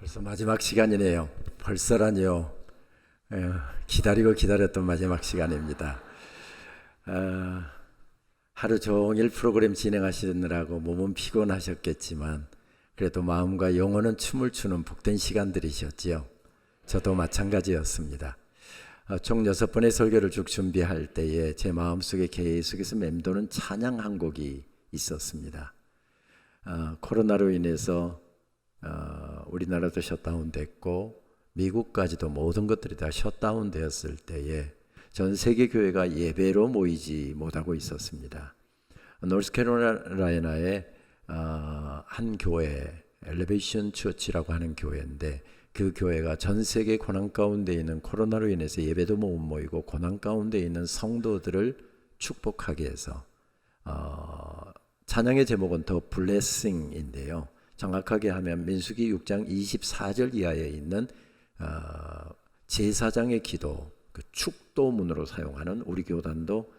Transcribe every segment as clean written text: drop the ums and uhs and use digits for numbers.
벌써 마지막 시간이네요. 벌써라니요. 기다리고 기다렸던 마지막 시간입니다. 하루 종일 프로그램 진행하시느라고 몸은 피곤하셨겠지만 그래도 마음과 영혼은 춤을 추는 복된 시간들이셨지요. 저도 마찬가지였습니다. 총 6번의 설교를 쭉 준비할 때에 제 마음속에 계속해서 맴도는 찬양 한 곡이 있었습니다. 코로나로 인해서 우리나라도 셧다운 됐고 미국까지도 모든 것들이 다 셧다운 되었을 때에 전 세계 교회가 예배로 모이지 못하고 있었습니다. 노스캐롤라이나의 한 교회, 엘리베이션 처치라고 하는 교회인데 그 교회가 전 세계 고난 가운데 있는 코로나로 인해서 예배도 못 모이고 고난 가운데 있는 성도들을 축복하기 위해서 찬양의 제목은 더 블레싱인데요. 정확하게 하면 민수기 6장 24절 이하에 있는 제사장의 기도, 그 축도문으로 사용하는 우리 교단도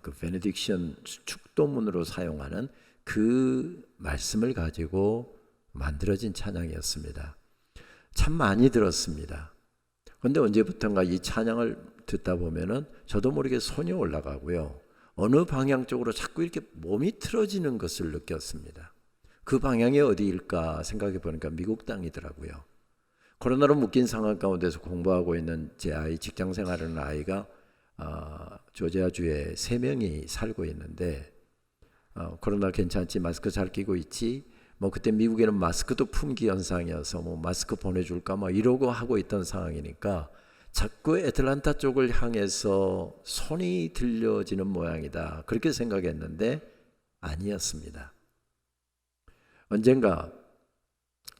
그 베네딕션 축도문으로 사용하는 그 말씀을 가지고 만들어진 찬양이었습니다. 참 많이 들었습니다. 그런데 언제부턴가 이 찬양을 듣다 보면은 저도 모르게 손이 올라가고요. 어느 방향 쪽으로 자꾸 이렇게 몸이 틀어지는 것을 느꼈습니다. 그 방향이 어디일까 생각해 보니까 미국 땅이더라고요. 코로나로 묶인 상황 가운데서 공부하고 있는 제 아이, 직장 생활하는 아이가 조지아주에 3명이 살고 있는데 코로나 괜찮지? 마스크 잘 끼고 있지? 그때 미국에는 마스크도 품귀 현상이어서 마스크 보내줄까 이러고 하고 있던 상황이니까 자꾸 애틀란타 쪽을 향해서 손이 들려지는 모양이다. 그렇게 생각했는데 아니었습니다. 언젠가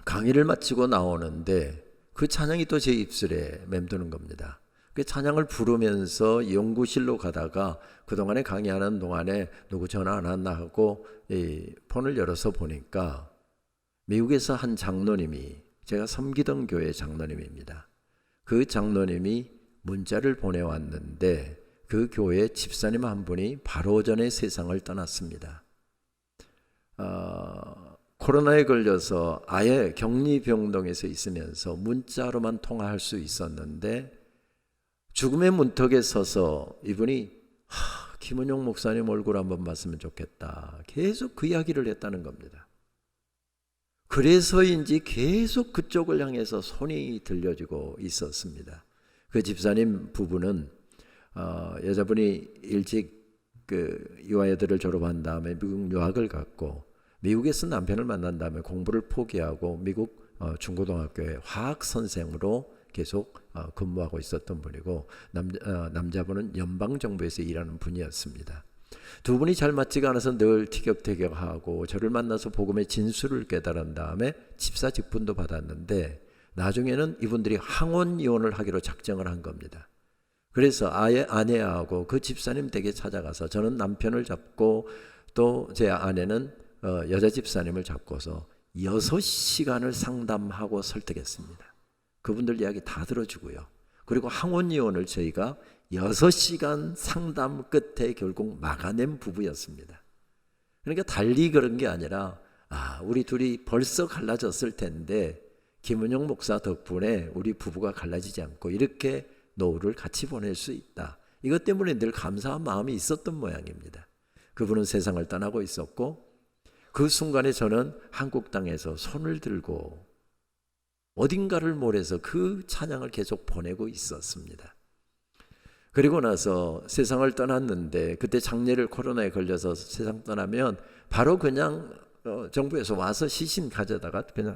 강의를 마치고 나오는데 그 찬양이 또 제 입술에 맴도는 겁니다. 그 찬양을 부르면서 연구실로 가다가 그동안에 강의하는 동안에 누구 전화 안 왔나 하고 폰을 열어서 보니까 미국에서 한 장로님이, 제가 섬기던 교회 장로님입니다. 그 장로님이 문자를 보내왔는데 그 교회 집사님 한 분이 바로 전에 세상을 떠났습니다. 코로나에 걸려서 아예 격리병동에서 있으면서 문자로만 통화할 수 있었는데 죽음의 문턱에 서서 이분이 김은용 목사님 얼굴 한번 봤으면 좋겠다. 계속 그 이야기를 했다는 겁니다. 그래서인지 계속 그쪽을 향해서 손이 들려지고 있었습니다. 그 집사님 부부는 여자분이 일찍 유아여대를 졸업한 다음에 미국 유학을 갔고 미국에서 남편을 만난 다음에 공부를 포기하고 미국 중고등학교의 화학 선생으로 계속 근무하고 있었던 분이고 남자분은 연방정부에서 일하는 분이었습니다. 두 분이 잘 맞지가 않아서 늘 티격태격하고 저를 만나서 복음의 진수를 깨달은 다음에 집사 직분도 받았는데 나중에는 이분들이 항원 이혼을 하기로 작정을 한 겁니다. 그래서 아내하고 그 집사님 댁에 찾아가서 저는 남편을 잡고 또 제 아내는 여자 집사님을 잡고서 6시간을 상담하고 설득했습니다. 그분들 이야기 다 들어주고요. 그리고 항원이혼을 저희가 6시간 상담 끝에 결국 막아낸 부부였습니다. 그러니까 달리 그런 게 아니라 우리 둘이 벌써 갈라졌을 텐데 김은용 목사 덕분에 우리 부부가 갈라지지 않고 이렇게 노후를 같이 보낼 수 있다. 이것 때문에 늘 감사한 마음이 있었던 모양입니다. 그분은 세상을 떠나고 있었고 그 순간에 저는 한국 땅에서 손을 들고 어딘가를 몰아서 그 찬양을 계속 보내고 있었습니다. 그리고 나서 세상을 떠났는데 그때 장례를 코로나에 걸려서 세상 떠나면 바로 그냥 정부에서 와서 시신 가져다가 그냥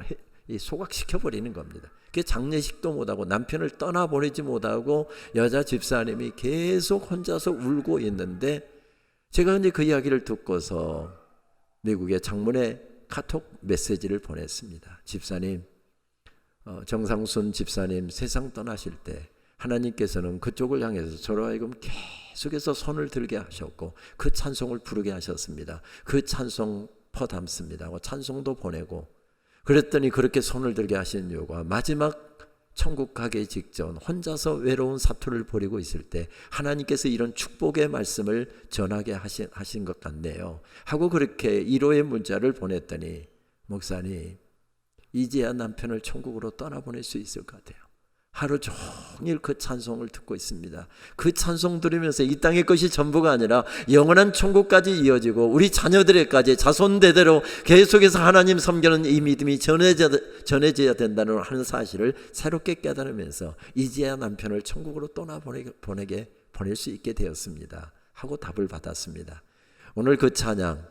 소각시켜버리는 겁니다. 그 장례식도 못하고 남편을 떠나보내지 못하고 여자 집사님이 계속 혼자서 울고 있는데 제가 이제 그 이야기를 듣고서 미국의 장문의 카톡 메시지를 보냈습니다. 집사님, 정상순 집사님 세상 떠나실 때 하나님께서는 그쪽을 향해서 저로 하여금 계속해서 손을 들게 하셨고 그 찬송을 부르게 하셨습니다. 그 찬송 퍼담습니다. 찬송도 보내고 그랬더니 그렇게 손을 들게 하신 이유가 마지막 천국 가기 직전 혼자서 외로운 사투를 벌이고 있을 때 하나님께서 이런 축복의 말씀을 전하게 하신 것 같네요 하고 그렇게 위로의 문자를 보냈더니 목사님 이제야 남편을 천국으로 떠나보낼 수 있을 것 같아요. 하루 종일 그 찬송을 듣고 있습니다. 그 찬송 들으면서 이 땅의 것이 전부가 아니라 영원한 천국까지 이어지고 우리 자녀들에까지 자손대대로 계속해서 하나님 섬기는 이 믿음이 전해져야 된다는 하는 사실을 새롭게 깨달으면서 이제야 남편을 천국으로 보낼 수 있게 되었습니다 하고 답을 받았습니다. 오늘 그 찬양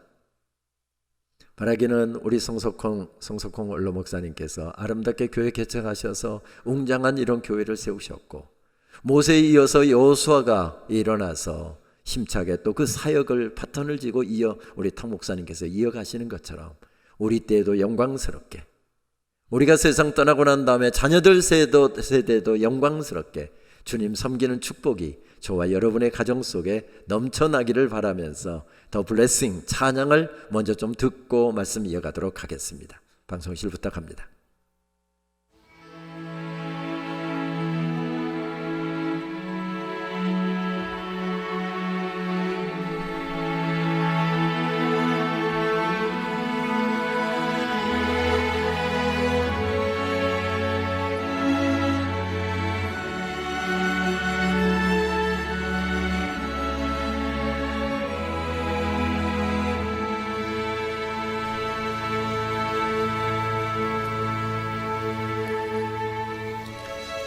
바라기는 우리 성석홍 원로 목사님께서 아름답게 교회 개척하셔서 웅장한 이런 교회를 세우셨고, 모세에 이어서 여호수아가 일어나서 힘차게 또 그 사역을 바톤을 쥐고 우리 탁 목사님께서 이어가시는 것처럼 우리 때에도 영광스럽게, 우리가 세상 떠나고 난 다음에 자녀들 세대도 영광스럽게 주님 섬기는 축복이 저와 여러분의 가정 속에 넘쳐나기를 바라면서 더 블레싱 찬양을 먼저 좀 듣고 말씀 이어가도록 하겠습니다. 방송실 부탁합니다.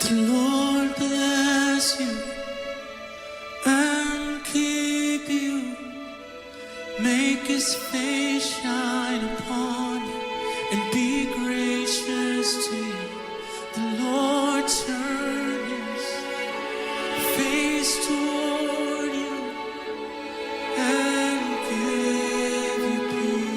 The Lord bless you and keep you, make His face shine upon you and be gracious to you. The Lord turn His face toward you and give you peace.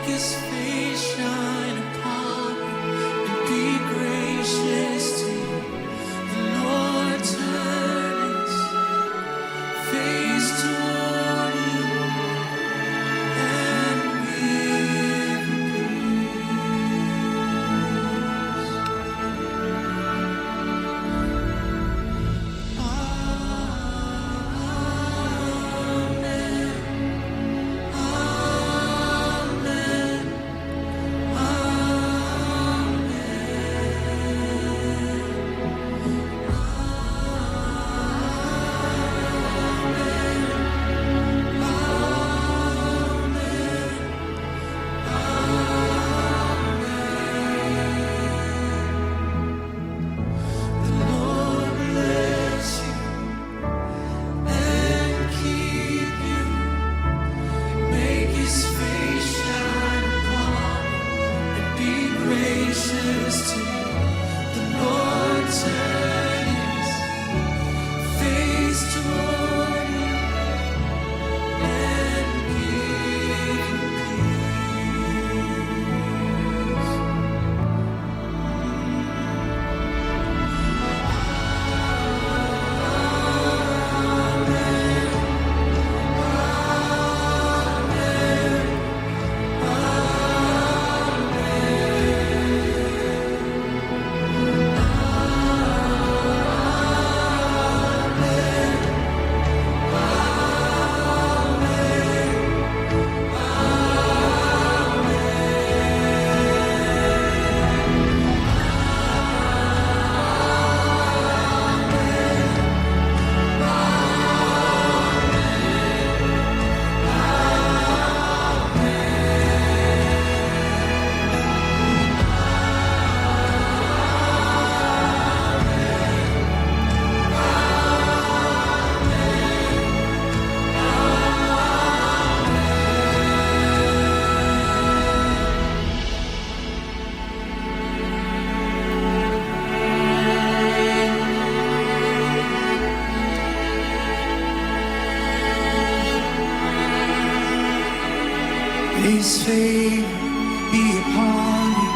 His face shine upon you and be gracious to you. The Lord turn His face toward you and give you peace. His favor be upon you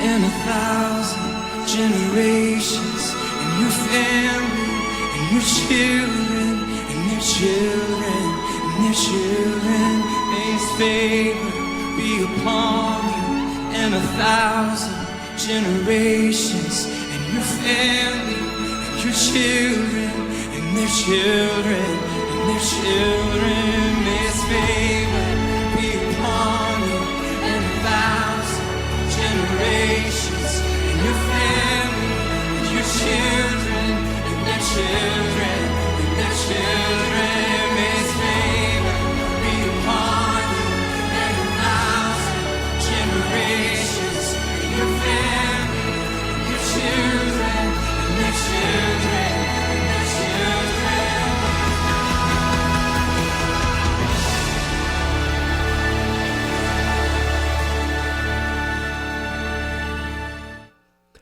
and 1,000 generations, and your family, and your children, and their children, and their children. May His favor be upon you and 1,000 generations, and your family, and your children, and their children, and their children. May His favor be upon you and 1,000 generations, and your family, and your children, and their children, and their children. May His favor be upon you and 1,000 generations, and your family, and your children, and their children, and their children.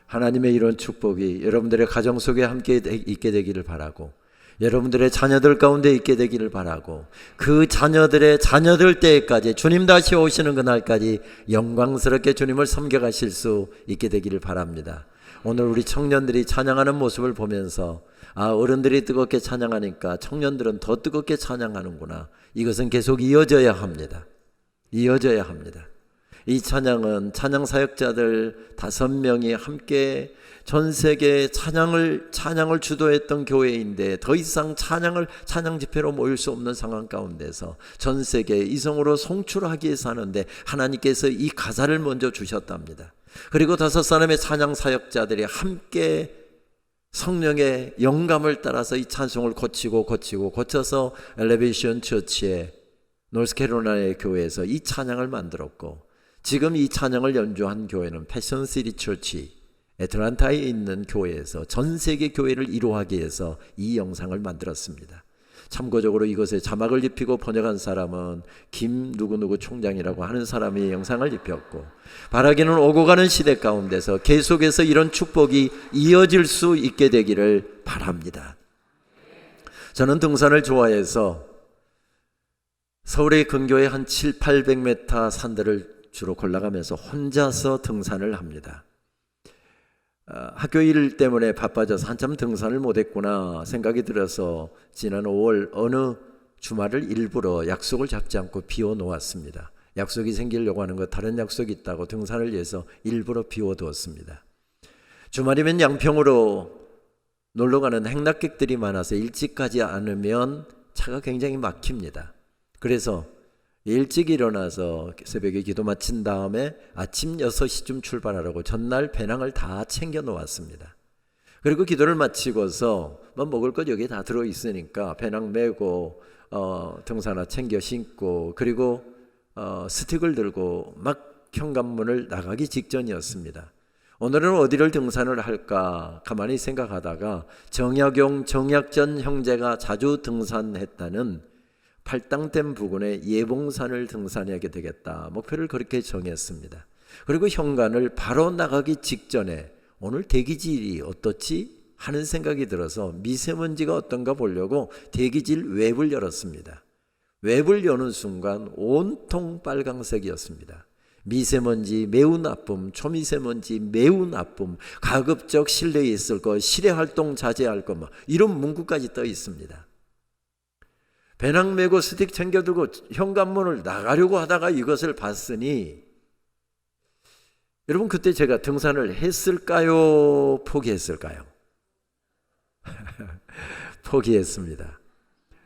하나님의 이런 축복이 여러분들의 가정 속에 함께 있게 되기를 바라고, 여러분들의 자녀들 가운데 있게 되기를 바라고, 그 자녀들의 자녀들 때까지 주님 다시 오시는 그날까지 영광스럽게 주님을 섬겨가실 수 있게 되기를 바랍니다. 오늘 우리 청년들이 찬양하는 모습을 보면서 어른들이 뜨겁게 찬양하니까 청년들은 더 뜨겁게 찬양하는구나. 이것은 계속 이어져야 합니다. 이어져야 합니다. 이 찬양은 찬양 사역자들 5명이 함께 전 세계 찬양을 주도했던 교회인데 더 이상 찬양 집회로 모일 수 없는 상황 가운데서 전 세계 이성으로 송출하기 위해서 하는데 하나님께서 이 가사를 먼저 주셨답니다. 그리고 5사람의 찬양 사역자들이 함께 성령의 영감을 따라서 이 찬송을 고쳐서 엘리베이션 처치의 노스캐롤라이나의 교회에서 이 찬양을 만들었고, 지금 이 찬양을 연주한 교회는 패션시티 처치 애틀란타에 있는 교회에서 전 세계 교회를 이루하기 위해서 이 영상을 만들었습니다. 참고적으로 이것에 자막을 입히고 번역한 사람은 김 누구누구 총장이라고 하는 사람이 영상을 입혔고, 바라기는 오고 가는 시대 가운데서 계속해서 이런 축복이 이어질 수 있게 되기를 바랍니다. 저는 등산을 좋아해서 서울의 근교의 한 700-800m 산들을 주로 골라가면서 혼자서 등산을 합니다. 학교 일 때문에 바빠져서 한참 등산을 못했구나 생각이 들어서 지난 5월 어느 주말을 일부러 약속을 잡지 않고 비워놓았습니다. 약속이 생기려고 하는 거, 다른 약속이 있다고 등산을 위해서 일부러 비워두었습니다. 주말이면 양평으로 놀러가는 행락객들이 많아서 일찍 가지 않으면 차가 굉장히 막힙니다. 그래서 일찍 일어나서 새벽에 기도 마친 다음에 아침 6시쯤 출발하라고 전날 배낭을 다 챙겨 놓았습니다. 그리고 기도를 마치고서 먹을 것 여기에 다 들어있으니까 배낭 메고 등산화 챙겨 신고, 그리고 스틱을 들고 막 현관문을 나가기 직전이었습니다. 오늘은 어디를 등산을 할까 가만히 생각하다가 정약전 형제가 자주 등산했다는 팔당댐 부근의 예봉산을 등산하게 되겠다. 목표를 그렇게 정했습니다. 그리고 현관을 바로 나가기 직전에 오늘 대기질이 어떻지? 하는 생각이 들어서 미세먼지가 어떤가 보려고 대기질 웹을 열었습니다. 웹을 여는 순간 온통 빨강색이었습니다. 미세먼지 매우 나쁨, 초미세먼지 매우 나쁨, 가급적 실내에 있을 것, 실외 활동 자제할 것, 이런 문구까지 떠 있습니다. 배낭 메고 스틱 챙겨들고 현관문을 나가려고 하다가 이것을 봤으니, 여러분 그때 제가 등산을 했을까요? 포기했을까요? 포기했습니다.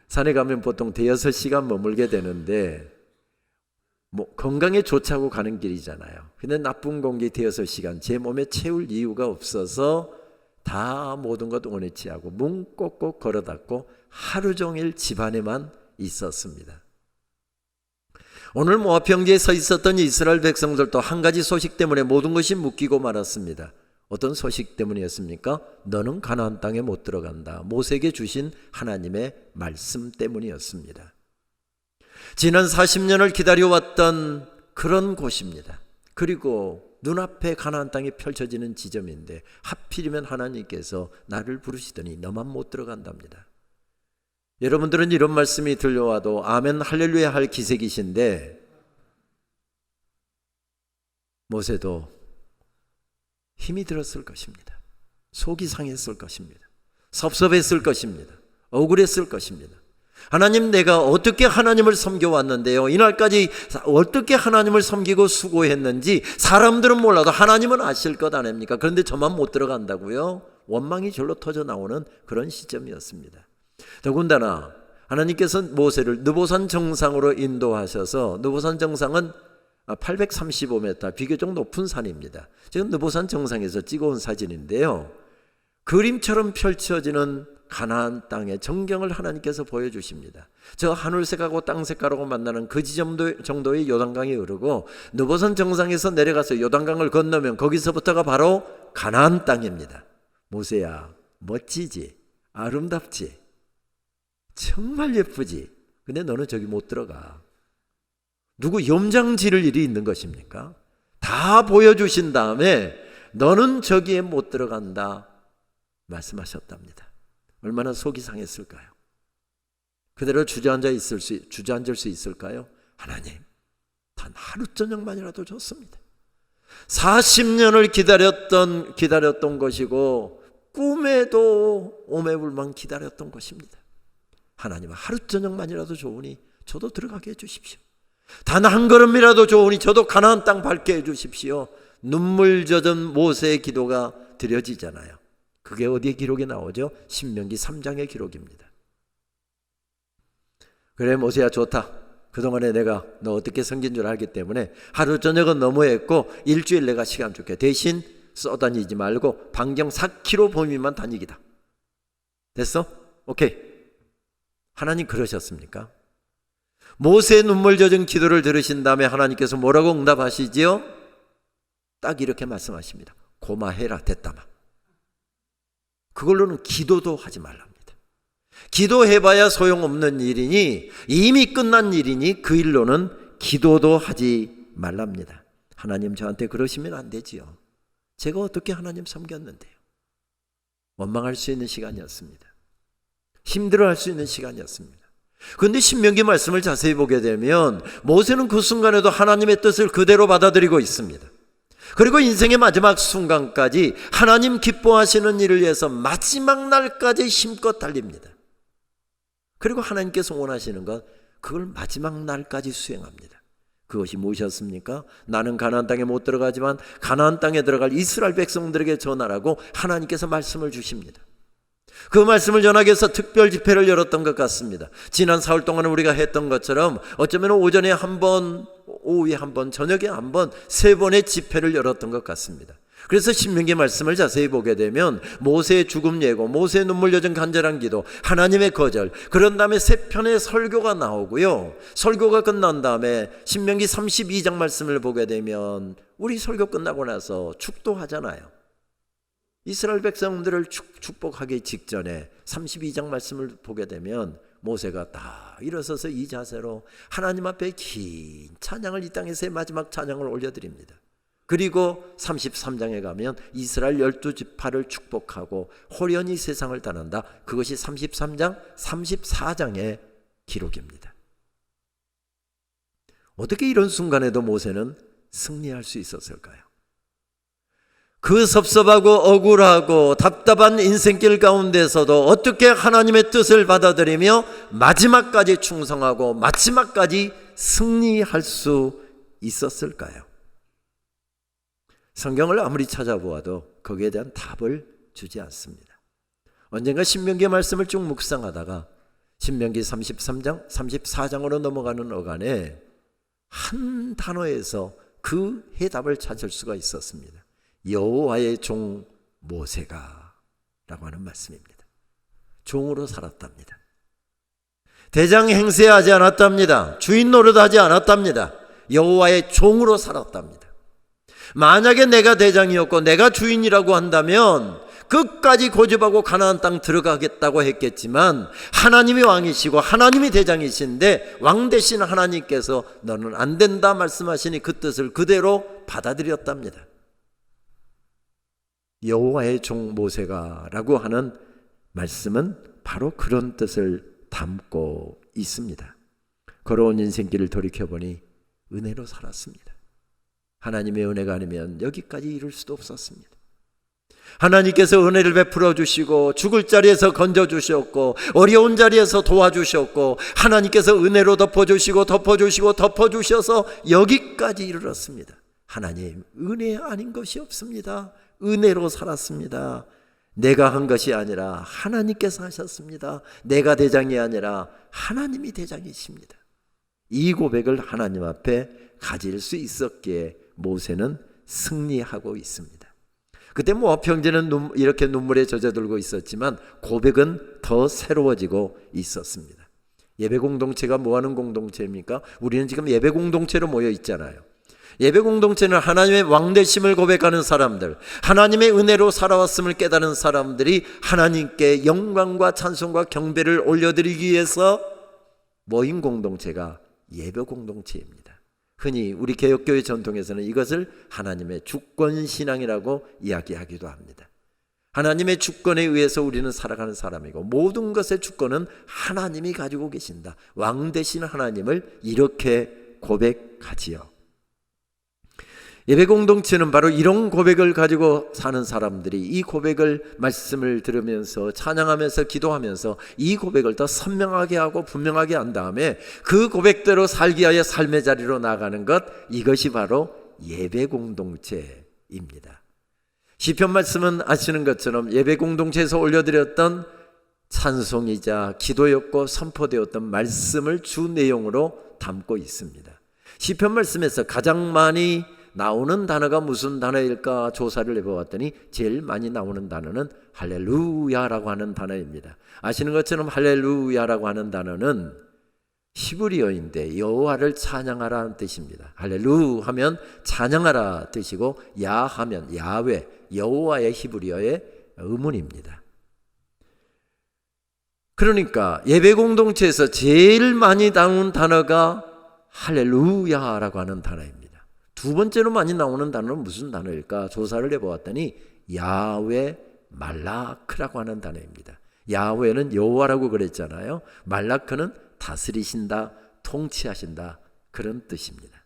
산에 가면 보통 5-6시간 머물게 되는데 건강에 좋자고 가는 길이잖아요. 근데 나쁜 공기 5-6시간 제 몸에 채울 이유가 없어서 다 모든 것 원위치하고 문 꼭꼭 걸어 닫고 하루 종일 집 안에만 있었습니다. 오늘 모압 평지에 서 있었던 이스라엘 백성들도 한 가지 소식 때문에 모든 것이 묶이고 말았습니다. 어떤 소식 때문이었습니까? 너는 가나안 땅에 못 들어간다. 모세에게 주신 하나님의 말씀 때문이었습니다. 지난 40년을 기다려왔던 그런 곳입니다. 그리고 눈앞에 가나안 땅이 펼쳐지는 지점인데 하필이면 하나님께서 나를 부르시더니 너만 못 들어간답니다. 여러분들은 이런 말씀이 들려와도 아멘 할렐루야 할 기색이신데, 모세도 힘이 들었을 것입니다. 속이 상했을 것입니다. 섭섭했을 것입니다. 억울했을 것입니다. 하나님, 내가 어떻게 하나님을 섬겨왔는데요, 이날까지 어떻게 하나님을 섬기고 수고했는지 사람들은 몰라도 하나님은 아실 것 아닙니까? 그런데 저만 못 들어간다고요? 원망이 절로 터져 나오는 그런 시점이었습니다. 더군다나 하나님께서 모세를 느보산 정상으로 인도하셔서, 느보산 정상은 835m, 비교적 높은 산입니다. 지금 느보산 정상에서 찍어온 사진인데요, 그림처럼 펼쳐지는 가나안 땅의 전경을 하나님께서 보여주십니다. 저 하늘색하고 땅색하고 만나는 그 지점 정도의 요단강이 흐르고, 느보산 정상에서 내려가서 요단강을 건너면 거기서부터가 바로 가나안 땅입니다. 모세야, 멋지지? 아름답지? 정말 예쁘지? 근데 너는 저기 못 들어가. 누구 염장 지를 일이 있는 것입니까? 다 보여주신 다음에 너는 저기에 못 들어간다 말씀하셨답니다. 얼마나 속이 상했을까요? 그대로 주저앉을 수 있을까요? 하나님, 단 하루 저녁만이라도 줬습니다. 40년을 기다렸던 것이고 꿈에도 오매불망 기다렸던 것입니다. 하나님, 하루 저녁만이라도 좋으니 저도 들어가게 해주십시오. 단 한 걸음이라도 좋으니 저도 가나안 땅 밟게 해주십시오. 눈물 젖은 모세의 기도가 드려지잖아요. 그게 어디에 기록이 나오죠? 신명기 3장의 기록입니다. 그래, 모세야, 좋다. 그동안에 내가 너 어떻게 섬긴 줄 알기 때문에 하루 저녁은 너무했고 일주일 내가 시간 줄게. 대신 쏘다니지 말고 반경 4km 범위만 다니기다. 됐어? 오케이. 하나님 그러셨습니까? 모세의 눈물 젖은 기도를 들으신 다음에 하나님께서 뭐라고 응답하시지요? 딱 이렇게 말씀하십니다. 고마해라, 됐다마. 그걸로는 기도도 하지 말랍니다. 기도해봐야 소용없는 일이니, 이미 끝난 일이니 그 일로는 기도도 하지 말랍니다. 하나님, 저한테 그러시면 안 되지요. 제가 어떻게 하나님 섬겼는데요? 원망할 수 있는 시간이었습니다. 힘들어할 수 있는 시간이었습니다. 그런데 신명기 말씀을 자세히 보게 되면 모세는 그 순간에도 하나님의 뜻을 그대로 받아들이고 있습니다. 그리고 인생의 마지막 순간까지 하나님 기뻐하시는 일을 위해서 마지막 날까지 힘껏 달립니다. 그리고 하나님께서 원하시는 것, 그걸 마지막 날까지 수행합니다. 그것이 무엇이었습니까? 나는 가나안 땅에 못 들어가지만 가나안 땅에 들어갈 이스라엘 백성들에게 전하라고 하나님께서 말씀을 주십니다. 그 말씀을 전하기 위해서 특별 집회를 열었던 것 같습니다. 지난 사흘 동안 우리가 했던 것처럼 어쩌면 오전에 한 번, 오후에 한 번, 저녁에 한 번, 3번의 집회를 열었던 것 같습니다. 그래서 신명기 말씀을 자세히 보게 되면 모세의 죽음 예고, 모세의 눈물 젖은 간절한 기도, 하나님의 거절, 그런 다음에 3편의 설교가 나오고요. 설교가 끝난 다음에 신명기 32장 말씀을 보게 되면 우리 설교 끝나고 나서 축도하잖아요. 이스라엘 백성들을 축복하기 직전에 32장 말씀을 보게 되면 모세가 딱 일어서서 이 자세로 하나님 앞에 긴 찬양을, 이 땅에서의 마지막 찬양을 올려드립니다. 그리고 33장에 가면 이스라엘 12지파를 축복하고 호련히 세상을 떠난다. 그것이 33장, 34장의 기록입니다. 어떻게 이런 순간에도 모세는 승리할 수 있었을까요? 그 섭섭하고 억울하고 답답한 인생길 가운데서도 어떻게 하나님의 뜻을 받아들이며 마지막까지 충성하고 마지막까지 승리할 수 있었을까요? 성경을 아무리 찾아보아도 거기에 대한 답을 주지 않습니다. 언젠가 신명기의 말씀을 쭉 묵상하다가 신명기 33장, 34장으로 넘어가는 어간에 한 단어에서 그 해답을 찾을 수가 있었습니다. 여호와의 종 모세가 라고 하는 말씀입니다. 종으로 살았답니다. 대장 행세하지 않았답니다. 주인 노릇하지 않았답니다. 여호와의 종으로 살았답니다. 만약에 내가 대장이었고 내가 주인이라고 한다면 끝까지 고집하고 가나안 땅 들어가겠다고 했겠지만 하나님이 왕이시고 하나님이 대장이신데 왕 대신 하나님께서 너는 안 된다 말씀하시니 그 뜻을 그대로 받아들였답니다. 여호와의 종 모세가 라고 하는 말씀은 바로 그런 뜻을 담고 있습니다. 걸어온 인생길을 돌이켜보니 은혜로 살았습니다. 하나님의 은혜가 아니면 여기까지 이룰 수도 없었습니다. 하나님께서 은혜를 베풀어 주시고 죽을 자리에서 건져 주셨고 어려운 자리에서 도와주셨고 하나님께서 은혜로 덮어주시고 덮어주시고 덮어주셔서 여기까지 이르렀습니다. 하나님, 은혜 아닌 것이 없습니다. 은혜로 살았습니다. 내가 한 것이 아니라 하나님께서 하셨습니다. 내가 대장이 아니라 하나님이 대장이십니다. 이 고백을 하나님 앞에 가질 수 있었기에 모세는 승리하고 있습니다. 그때 모압 형제는 이렇게 눈물에 젖어들고 있었지만 고백은 더 새로워지고 있었습니다. 예배 공동체가 뭐하는 공동체입니까? 우리는 지금 예배 공동체로 모여 있잖아요. 예배 공동체는 하나님의 왕되심을 고백하는 사람들, 하나님의 은혜로 살아왔음을 깨달은 사람들이 하나님께 영광과 찬송과 경배를 올려드리기 위해서 모인 공동체가 예배 공동체입니다. 흔히 우리 개혁교회 전통에서는 이것을 하나님의 주권신앙이라고 이야기하기도 합니다. 하나님의 주권에 의해서 우리는 살아가는 사람이고 모든 것의 주권은 하나님이 가지고 계신다. 왕 되신 하나님을 이렇게 고백하지요. 예배 공동체는 바로 이런 고백을 가지고 사는 사람들이 이 고백을 말씀을 들으면서 찬양하면서 기도하면서 이 고백을 더 선명하게 하고 분명하게 한 다음에 그 고백대로 살기 위하여 삶의 자리로 나가는 것, 이것이 바로 예배 공동체입니다. 시편 말씀은 아시는 것처럼 예배 공동체에서 올려드렸던 찬송이자 기도였고 선포되었던 말씀을 주 내용으로 담고 있습니다. 시편 말씀에서 가장 많이 나오는 단어가 무슨 단어일까 조사를 해보았더니 제일 많이 나오는 단어는 할렐루야라고 하는 단어입니다. 아시는 것처럼 할렐루야라고 하는 단어는 히브리어인데 여호와를 찬양하라는 뜻입니다. 할렐루 하면 찬양하라 뜻이고 야 하면 야훼, 여호와의 히브리어의 의문입니다. 그러니까 예배 공동체에서 제일 많이 나오는 단어가 할렐루야라고 하는 단어입니다. 두 번째로 많이 나오는 단어는 무슨 단어일까 조사를 해보았더니 야훼 말라크라고 하는 단어입니다. 야훼는 여호와라고 그랬잖아요. 말라크는 다스리신다, 통치하신다, 그런 뜻입니다.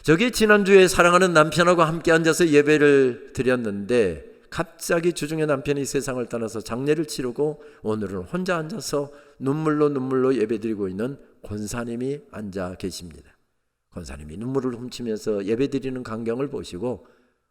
저기 지난주에 사랑하는 남편하고 함께 앉아서 예배를 드렸는데 갑자기 주중에 남편이 세상을 떠나서 장례를 치르고 오늘은 혼자 앉아서 눈물로 예배드리고 있는 권사님이 앉아 계십니다. 권사님이 눈물을 훔치면서 예배드리는 광경을 보시고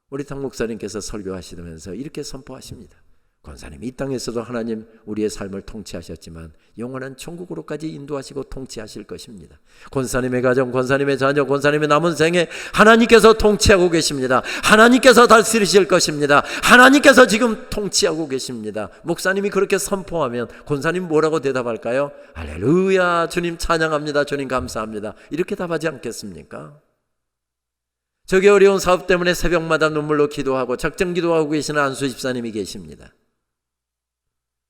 우리 당 목사님께서 설교하시면서 이렇게 선포하십니다. 권사님, 이 땅에서도 하나님 우리의 삶을 통치하셨지만 영원한 천국으로까지 인도하시고 통치하실 것입니다. 권사님의 가정, 권사님의 자녀, 권사님의 남은 생에 하나님께서 통치하고 계십니다. 하나님께서 다스리실 것입니다. 하나님께서 지금 통치하고 계십니다. 목사님이 그렇게 선포하면 권사님 뭐라고 대답할까요? 할렐루야, 주님 찬양합니다, 주님 감사합니다, 이렇게 답하지 않겠습니까? 저기 어려운 사업 때문에 새벽마다 눈물로 기도하고 작정 기도하고 계시는 안수 집사님이 계십니다.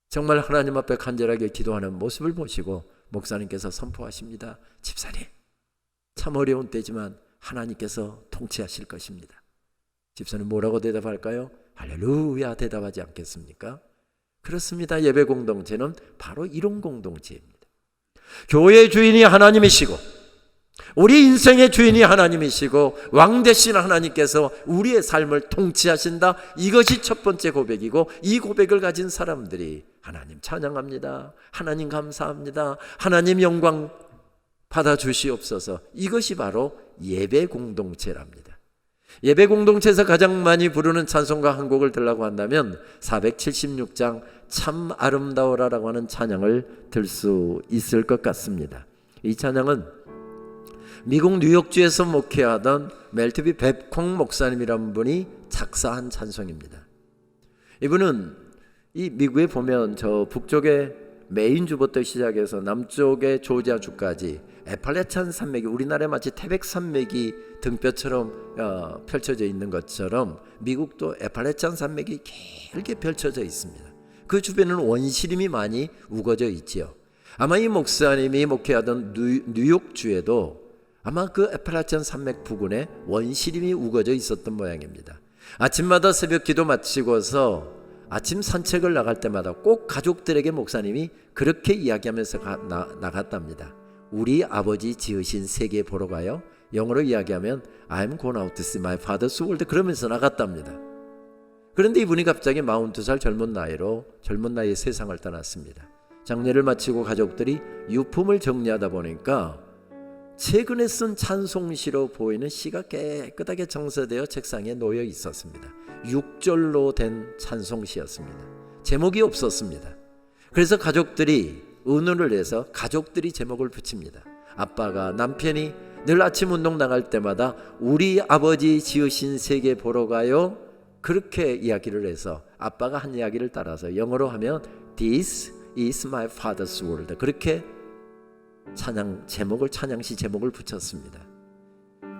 정말 하나님 앞에 간절하게 기도하는 모습을 보시고 목사님께서 선포하십니다. 집사님, 참 어려운 때지만 하나님께서 통치하실 것입니다. 집사님 뭐라고 대답할까요? 할렐루야 대답하지 않겠습니까? 그렇습니다. 예배 공동체는 바로 이런 공동체입니다. 교회의 주인이 하나님이시고 우리 인생의 주인이 하나님이시고 왕 되신 하나님께서 우리의 삶을 통치하신다. 이것이 첫 번째 고백이고 이 고백을 가진 사람들이 하나님 찬양합니다, 하나님 감사합니다, 하나님 영광 받아주시옵소서. 이것이 바로 예배 공동체랍니다. 예배 공동체에서 가장 많이 부르는 찬송가 한 곡을 들라고 한다면 476장 참 아름다워라라고 하는 찬양을 들 수 있을 것 같습니다. 이 찬양은 미국 뉴욕주에서 목회하던 멜트비 뱁콩 목사님이라는 분이 작사한 찬송입니다. 이분은 이 미국에 보면 저 북쪽의 메인주부터 시작해서 남쪽의 조지아주까지 에팔레찬 산맥이 우리나라에 마치 태백 산맥이 등뼈처럼 펼쳐져 있는 것처럼 미국도 에팔레찬 산맥이 길게 펼쳐져 있습니다. 그 주변에는 원시림이 많이 우거져 있지요. 아마 이 목사님이 목회하던 뉴욕주에도 아마 그 에팔레찬 산맥 부근에 원시림이 우거져 있었던 모양입니다. 아침마다 새벽 기도 마치고서 아침 산책을 나갈 때마다 꼭 가족들에게 목사님이 그렇게 이야기하면서 나갔답니다. 우리 아버지 지으신 세계 보러 가요. 영어로 이야기하면 I'm going out to see my father's world, 그러면서 나갔답니다. 그런데 이분이 갑자기 42살 젊은 나이에 세상을 떠났습니다. 장례를 마치고 가족들이 유품을 정리하다 보니까 최근에 쓴 찬송시로 보이는 시가 깨끗하게 정서되어 책상에 놓여 있었습니다. 6절로 된 찬송시였습니다. 제목이 없었습니다. 그래서 가족들이 의논을 해서 가족들이 제목을 붙입니다. 아빠가 남편이 늘 아침 운동 나갈 때마다 우리 아버지 지으신 세계 보러 가요, 그렇게 이야기를 해서 아빠가 한 이야기를 따라서 영어로 하면 This is my father's world, 그렇게 찬양시 제목을 붙였습니다.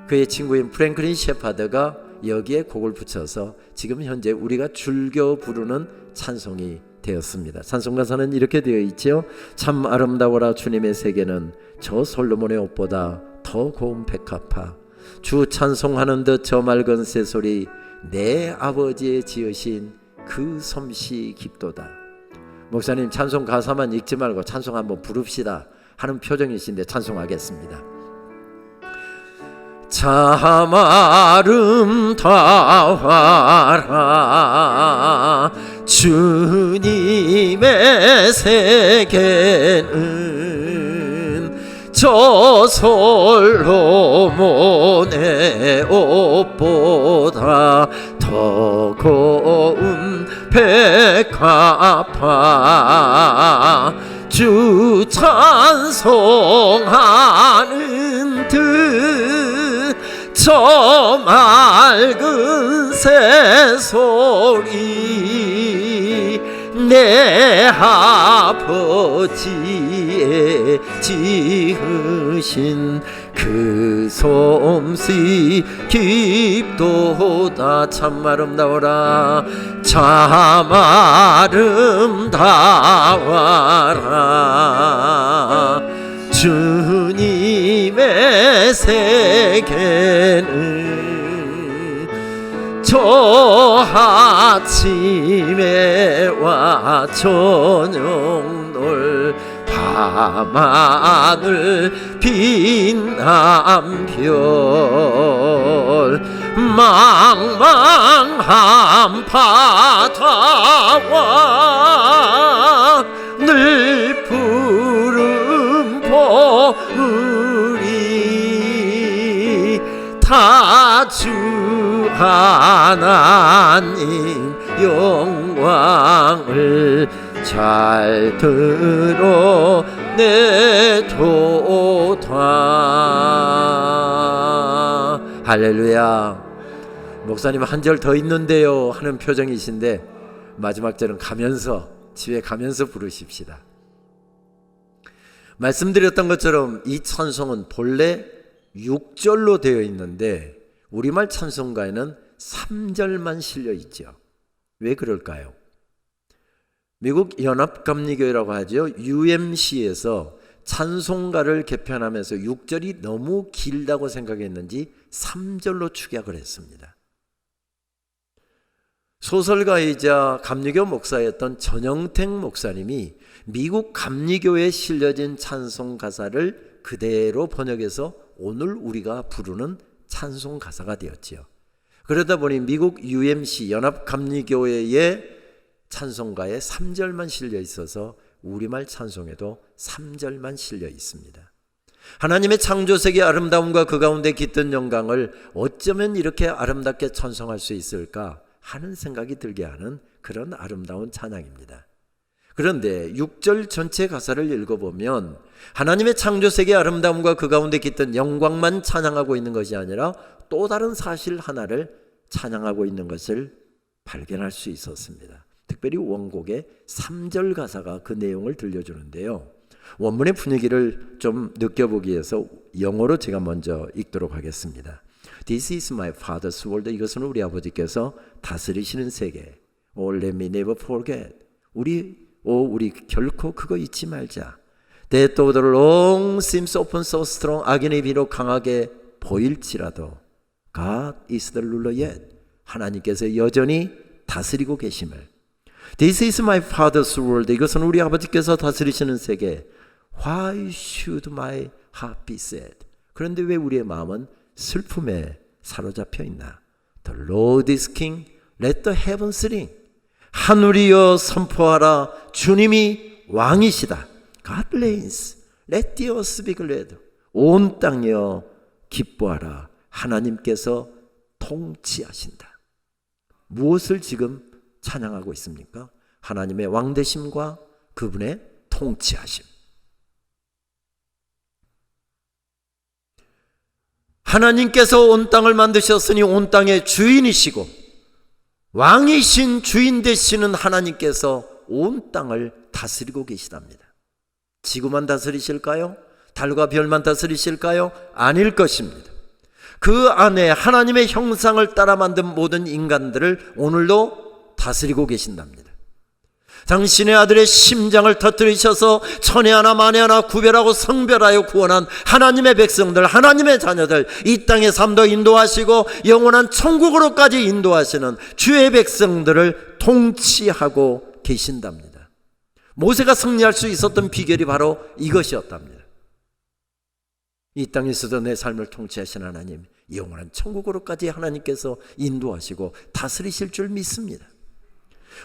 그의 친구인 프랭클린 셰파드가 여기에 곡을 붙여서 지금 현재 우리가 즐겨 부르는 찬송이 되었습니다. 찬송 가사는 이렇게 되어 있죠. 참 아름다워라 주님의 세계는 저 솔로몬의 옷보다 더 고운 백합화, 주 찬송하는 듯 저 맑은 새소리, 내 아버지의 지으신 그 솜씨 깊도다. 목사님, 찬송 가사만 읽지 말고 찬송 한번 부릅시다 하는 표정이신데 찬송하겠습니다. 참 아름다워라 주님의 세계는 저 솔로몬의 옷보다 더 고운 백합화, 주 찬송하는 듯 저 맑은 새소리, 내 아버지의 지으신 그 솜씨 깊도다. 참 아름다워라, 참 아름다워라 주님의 세계는 저 아침에 와 저녁 놀 밤하늘 빛난 별, 망망한 바다와 늘 푸른 포울이 다 주 하나님 영광을 잘 드러내도다. 할렐루야. 목사님 한 절 더 있는데요 하는 표정이신데 마지막 절은 집에 가면서 부르십시다. 말씀드렸던 것처럼 이 찬송은 본래 6절로 되어 있는데 우리말 찬송가에는 3절만 실려 있죠. 왜 그럴까요? 미국 연합감리교회라고 하죠. UMC에서 찬송가를 개편하면서 6절이 너무 길다고 생각했는지 3절로 축약을 했습니다. 소설가이자 감리교 목사였던 전영택 목사님이 미국 감리교회에 실려진 찬송 가사를 그대로 번역해서 오늘 우리가 부르는 찬송 가사가 되었지요. 그러다 보니 미국 UMC 연합감리교회의 찬송가에 3절만 실려 있어서 우리말 찬송에도 3절만 실려 있습니다. 하나님의 창조세계 아름다움과 그 가운데 깃든 영광을 어쩌면 이렇게 아름답게 찬송할 수 있을까 하는 생각이 들게 하는 그런 아름다운 찬양입니다. 그런데 6절 전체 가사를 읽어보면 하나님의 창조세계 아름다움과 그 가운데 깃든 영광만 찬양하고 있는 것이 아니라 또 다른 사실 하나를 찬양하고 있는 것을 발견할 수 있었습니다. 특별히 원곡의 3절 가사가 그 내용을 들려주는데요. 원문의 분위기를 좀 느껴보기 위해서 영어로 제가 먼저 읽도록 하겠습니다. This is my father's world. 이것은 우리 아버지께서 다스리시는 세계. Oh, let me never forget. 우리 결코 그거 잊지 말자. That though the long seems often so strong. 악인이 비록 강하게 보일지라도 God is the ruler yet. 하나님께서 여전히 다스리고 계심을. This is my father's world. 이것은 우리 아버지께서 다스리시는 세계. Why should my heart be sad? 그런데 왜 우리의 마음은 슬픔에 사로잡혀 있나? The Lord is king. Let the heavens ring. 하늘이여 선포하라. 주님이 왕이시다. God reigns. Let the earth be glad. 온 땅이여 기뻐하라. 하나님께서 통치하신다. 무엇을 지금 찬양하고 있습니까? 하나님의 왕되심과 그분의 통치하심. 하나님께서 온 땅을 만드셨으니 온 땅의 주인이시고 왕이신 주인 되시는 하나님께서 온 땅을 다스리고 계시답니다. 지구만 다스리실까요? 달과 별만 다스리실까요? 아닐 것입니다. 그 안에 하나님의 형상을 따라 만든 모든 인간들을 오늘도 다스리고 계신답니다. 당신의 아들의 심장을 터뜨리셔서 천에 하나 만에 하나 구별하고 성별하여 구원한 하나님의 백성들, 하나님의 자녀들, 이 땅의 삶도 인도하시고 영원한 천국으로까지 인도하시는 주의 백성들을 통치하고 계신답니다. 모세가 승리할 수 있었던 비결이 바로 이것이었답니다. 이 땅에서도 내 삶을 통치하신 하나님, 영원한 천국으로까지 하나님께서 인도하시고 다스리실 줄 믿습니다.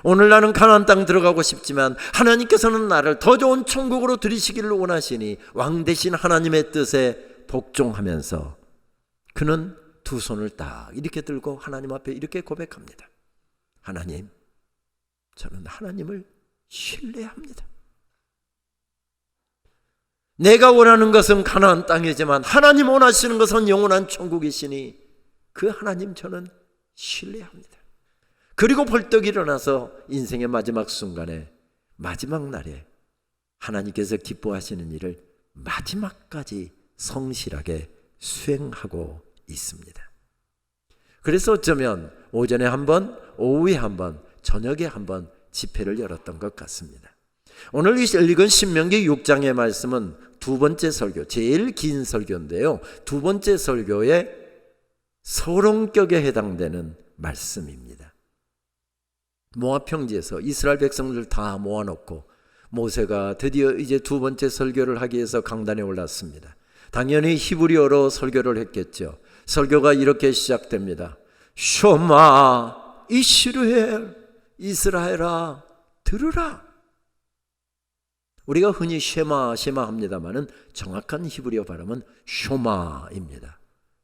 오늘 나는 가나안 땅 들어가고 싶지만 하나님께서는 나를 더 좋은 천국으로 들이시기를 원하시니 왕 대신 하나님의 뜻에 복종하면서 그는 두 손을 딱 이렇게 들고 하나님 앞에 이렇게 고백합니다. 하나님, 저는 하나님을 신뢰합니다. 내가 원하는 것은 가나안 땅이지만 하나님 원하시는 것은 영원한 천국이시니 그 하나님 저는 신뢰합니다. 그리고 벌떡 일어나서 인생의 마지막 순간에, 마지막 날에 하나님께서 기뻐하시는 일을 마지막까지 성실하게 수행하고 있습니다. 그래서 어쩌면 오전에 한 번, 오후에 한 번, 저녁에 한 번 집회를 열었던 것 같습니다. 오늘 읽은 신명기 6장의 말씀은 두 번째 설교, 제일 긴 설교인데요, 두 번째 설교의 서론격에 해당되는 말씀입니다. 모압 평지에서 이스라엘 백성들 다 모아놓고 모세가 드디어 이제 두 번째 설교를 하기 위해서 강단에 올랐습니다. 당연히 히브리어로 설교를 했겠죠. 설교가 이렇게 시작됩니다. 쇼마 이스라엘, 이스라엘아 들으라. 우리가 흔히 쉐마 합니다만은 정확한 히브리어 발음은 쇼마입니다.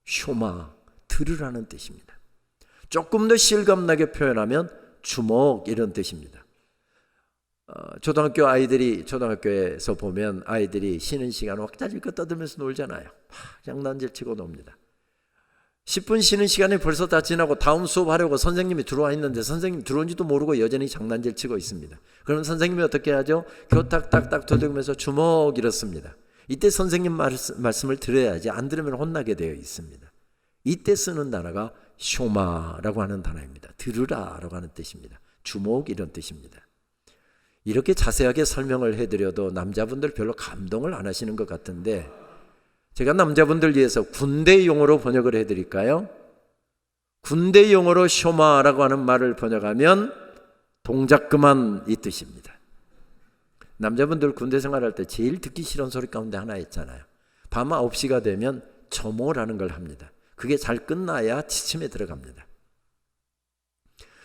쇼마, 들으라는 뜻입니다. 조금 더 실감나게 표현하면 주목, 이런 뜻입니다. 초등학교 아이들이, 초등학교에서 보면 아이들이 쉬는 시간 왁자지껄 떠들면서 놀잖아요. 장난질 치고 놉니다. 10분 쉬는 시간이 벌써 다 지나고 다음 수업하려고 선생님이 들어와 있는데 선생님 들어온지도 모르고 여전히 장난질 치고 있습니다. 그럼 선생님이 어떻게 하죠? 교탁 딱딱 두들면서 주목, 이렇습니다. 이때 선생님 말씀을 들어야지, 안 들으면 혼나게 되어 있습니다. 이때 쓰는 단어가 쇼마라고 하는 단어입니다. 들으라라고 하는 뜻입니다. 주목, 이런 뜻입니다. 이렇게 자세하게 설명을 해드려도 남자분들 별로 감동을 안 하시는 것 같은데 제가 남자분들 위해서 군대 용어로 번역을 해드릴까요? 군대 용어로 쇼마라고 하는 말을 번역하면 동작 그만, 이 뜻입니다. 남자분들 군대 생활할 때 제일 듣기 싫은 소리 가운데 하나 있잖아요. 밤 9시가 되면 점호라는 걸 합니다. 그게 잘 끝나야 지침에 들어갑니다.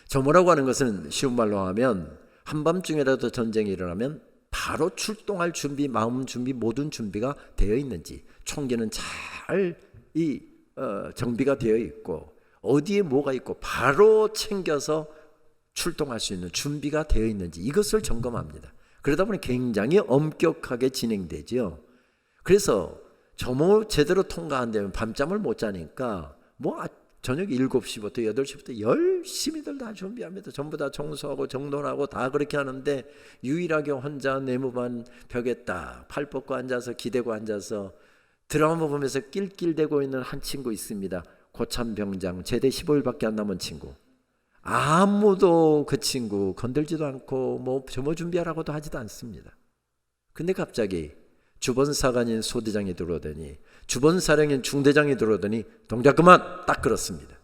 점호라고 하는 것은 쉬운 말로 하면 한밤중에라도 전쟁이 일어나면 바로 출동할 준비, 마음 준비, 모든 준비가 되어 있는지, 총기는 잘 정비가 되어 있고 어디에 뭐가 있고 바로 챙겨서 출동할 수 있는 준비가 되어 있는지, 이것을 점검합니다. 그러다 보니 굉장히 엄격하게 진행되죠. 그래서 점호 제대로 통과 안 되면 밤잠을 못 자니까 저녁 7시부터 8시부터 열심히들 다 준비합니다. 전부 다 청소하고 정돈하고 다 그렇게 하는데 유일하게 혼자 내무반 벽에 딱 팔 뻗고 앉아서 기대고 앉아서 드라마 보면서 낄낄대고 있는 한 친구 있습니다. 고참병장, 제대 15일밖에 안 남은 친구. 아무도 그 친구 건들지도 않고 점호 준비하라고도 하지도 않습니다. 근데 갑자기 주번사관인 소대장이 들어오더니 주번사령인 중대장이 들어오더니 동작 그만, 딱 그렇습니다.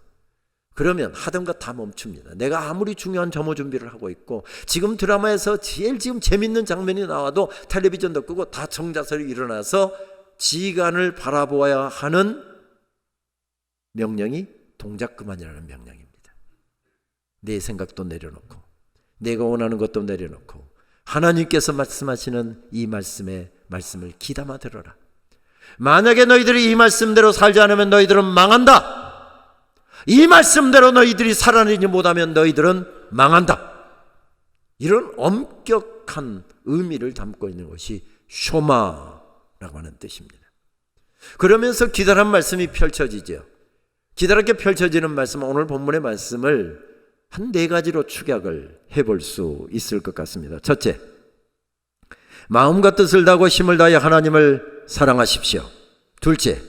그러면 하던 것 다 멈춥니다. 내가 아무리 중요한 점호 준비를 하고 있고 지금 드라마에서 제일 지금 재밌는 장면이 나와도 텔레비전도 끄고 다 정자세로 일어나서 지휘관을 바라보아야 하는 명령이 동작 그만이라는 명령입니다. 내 생각도 내려놓고 내가 원하는 것도 내려놓고 하나님께서 말씀하시는 이 말씀을 귀담아 들어라. 만약에 너희들이 이 말씀대로 살지 않으면 너희들은 망한다. 이 말씀대로 너희들이 살아내지 못하면 너희들은 망한다. 이런 엄격한 의미를 담고 있는 것이 쇼마라고 하는 뜻입니다. 그러면서 기다란 말씀이 펼쳐지죠. 기다랗게 펼쳐지는 말씀은 오늘 본문의 말씀을 한 4가지로 축약을 해볼 수 있을 것 같습니다. 첫째, 마음과 뜻을 다하고 힘을 다하여 하나님을 사랑하십시오. 둘째,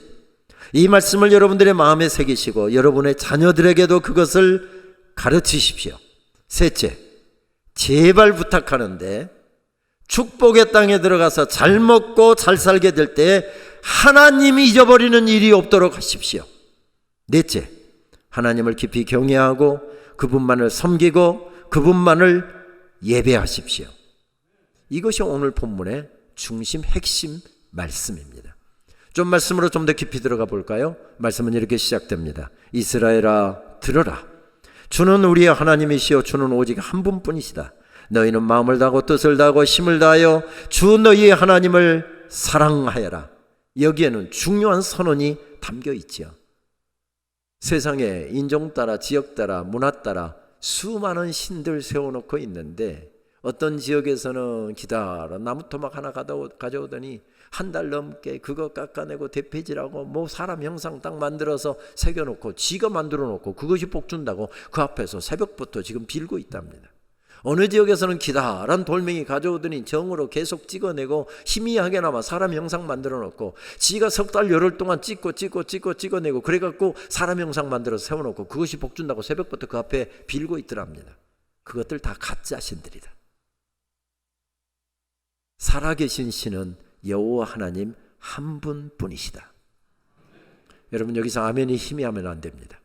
이 말씀을 여러분들의 마음에 새기시고 여러분의 자녀들에게도 그것을 가르치십시오. 셋째, 제발 부탁하는데 축복의 땅에 들어가서 잘 먹고 잘 살게 될 때 하나님이 잊어버리는 일이 없도록 하십시오. 넷째, 하나님을 깊이 경외하고 그분만을 섬기고 그분만을 예배하십시오. 이것이 오늘 본문의 중심 핵심 말씀입니다. 좀 말씀으로 좀 더 깊이 들어가 볼까요? 말씀은 이렇게 시작됩니다. 이스라엘아 들어라. 주는 우리의 하나님이시요 주는 오직 한 분뿐이시다. 너희는 마음을 다하고 뜻을 다하고 힘을 다하여 주 너희의 하나님을 사랑하여라. 여기에는 중요한 선언이 담겨 있지요. 세상에 인종 따라 지역 따라 문화 따라 수많은 신들 세워놓고 있는데 어떤 지역에서는 기다란 나무 토막 하나 가져오더니 한 달 넘게 그거 깎아내고 대패질하고 뭐 사람 형상 딱 만들어서 새겨놓고 지가 만들어놓고 그것이 복 준다고 그 앞에서 새벽부터 지금 빌고 있답니다. 어느 지역에서는 기다란 돌멩이 가져오더니 정으로 계속 찍어내고 희미하게나마 사람 형상 만들어놓고 지가 석 달 열흘 동안 찍어내고 그래갖고 사람 형상 만들어서 세워놓고 그것이 복 준다고 새벽부터 그 앞에 빌고 있더랍니다. 그것들 다 가짜 신들이다. 살아계신 신은 여호와 하나님 한 분뿐이시다. 여러분 여기서 아멘이 희미하면 안 됩니다.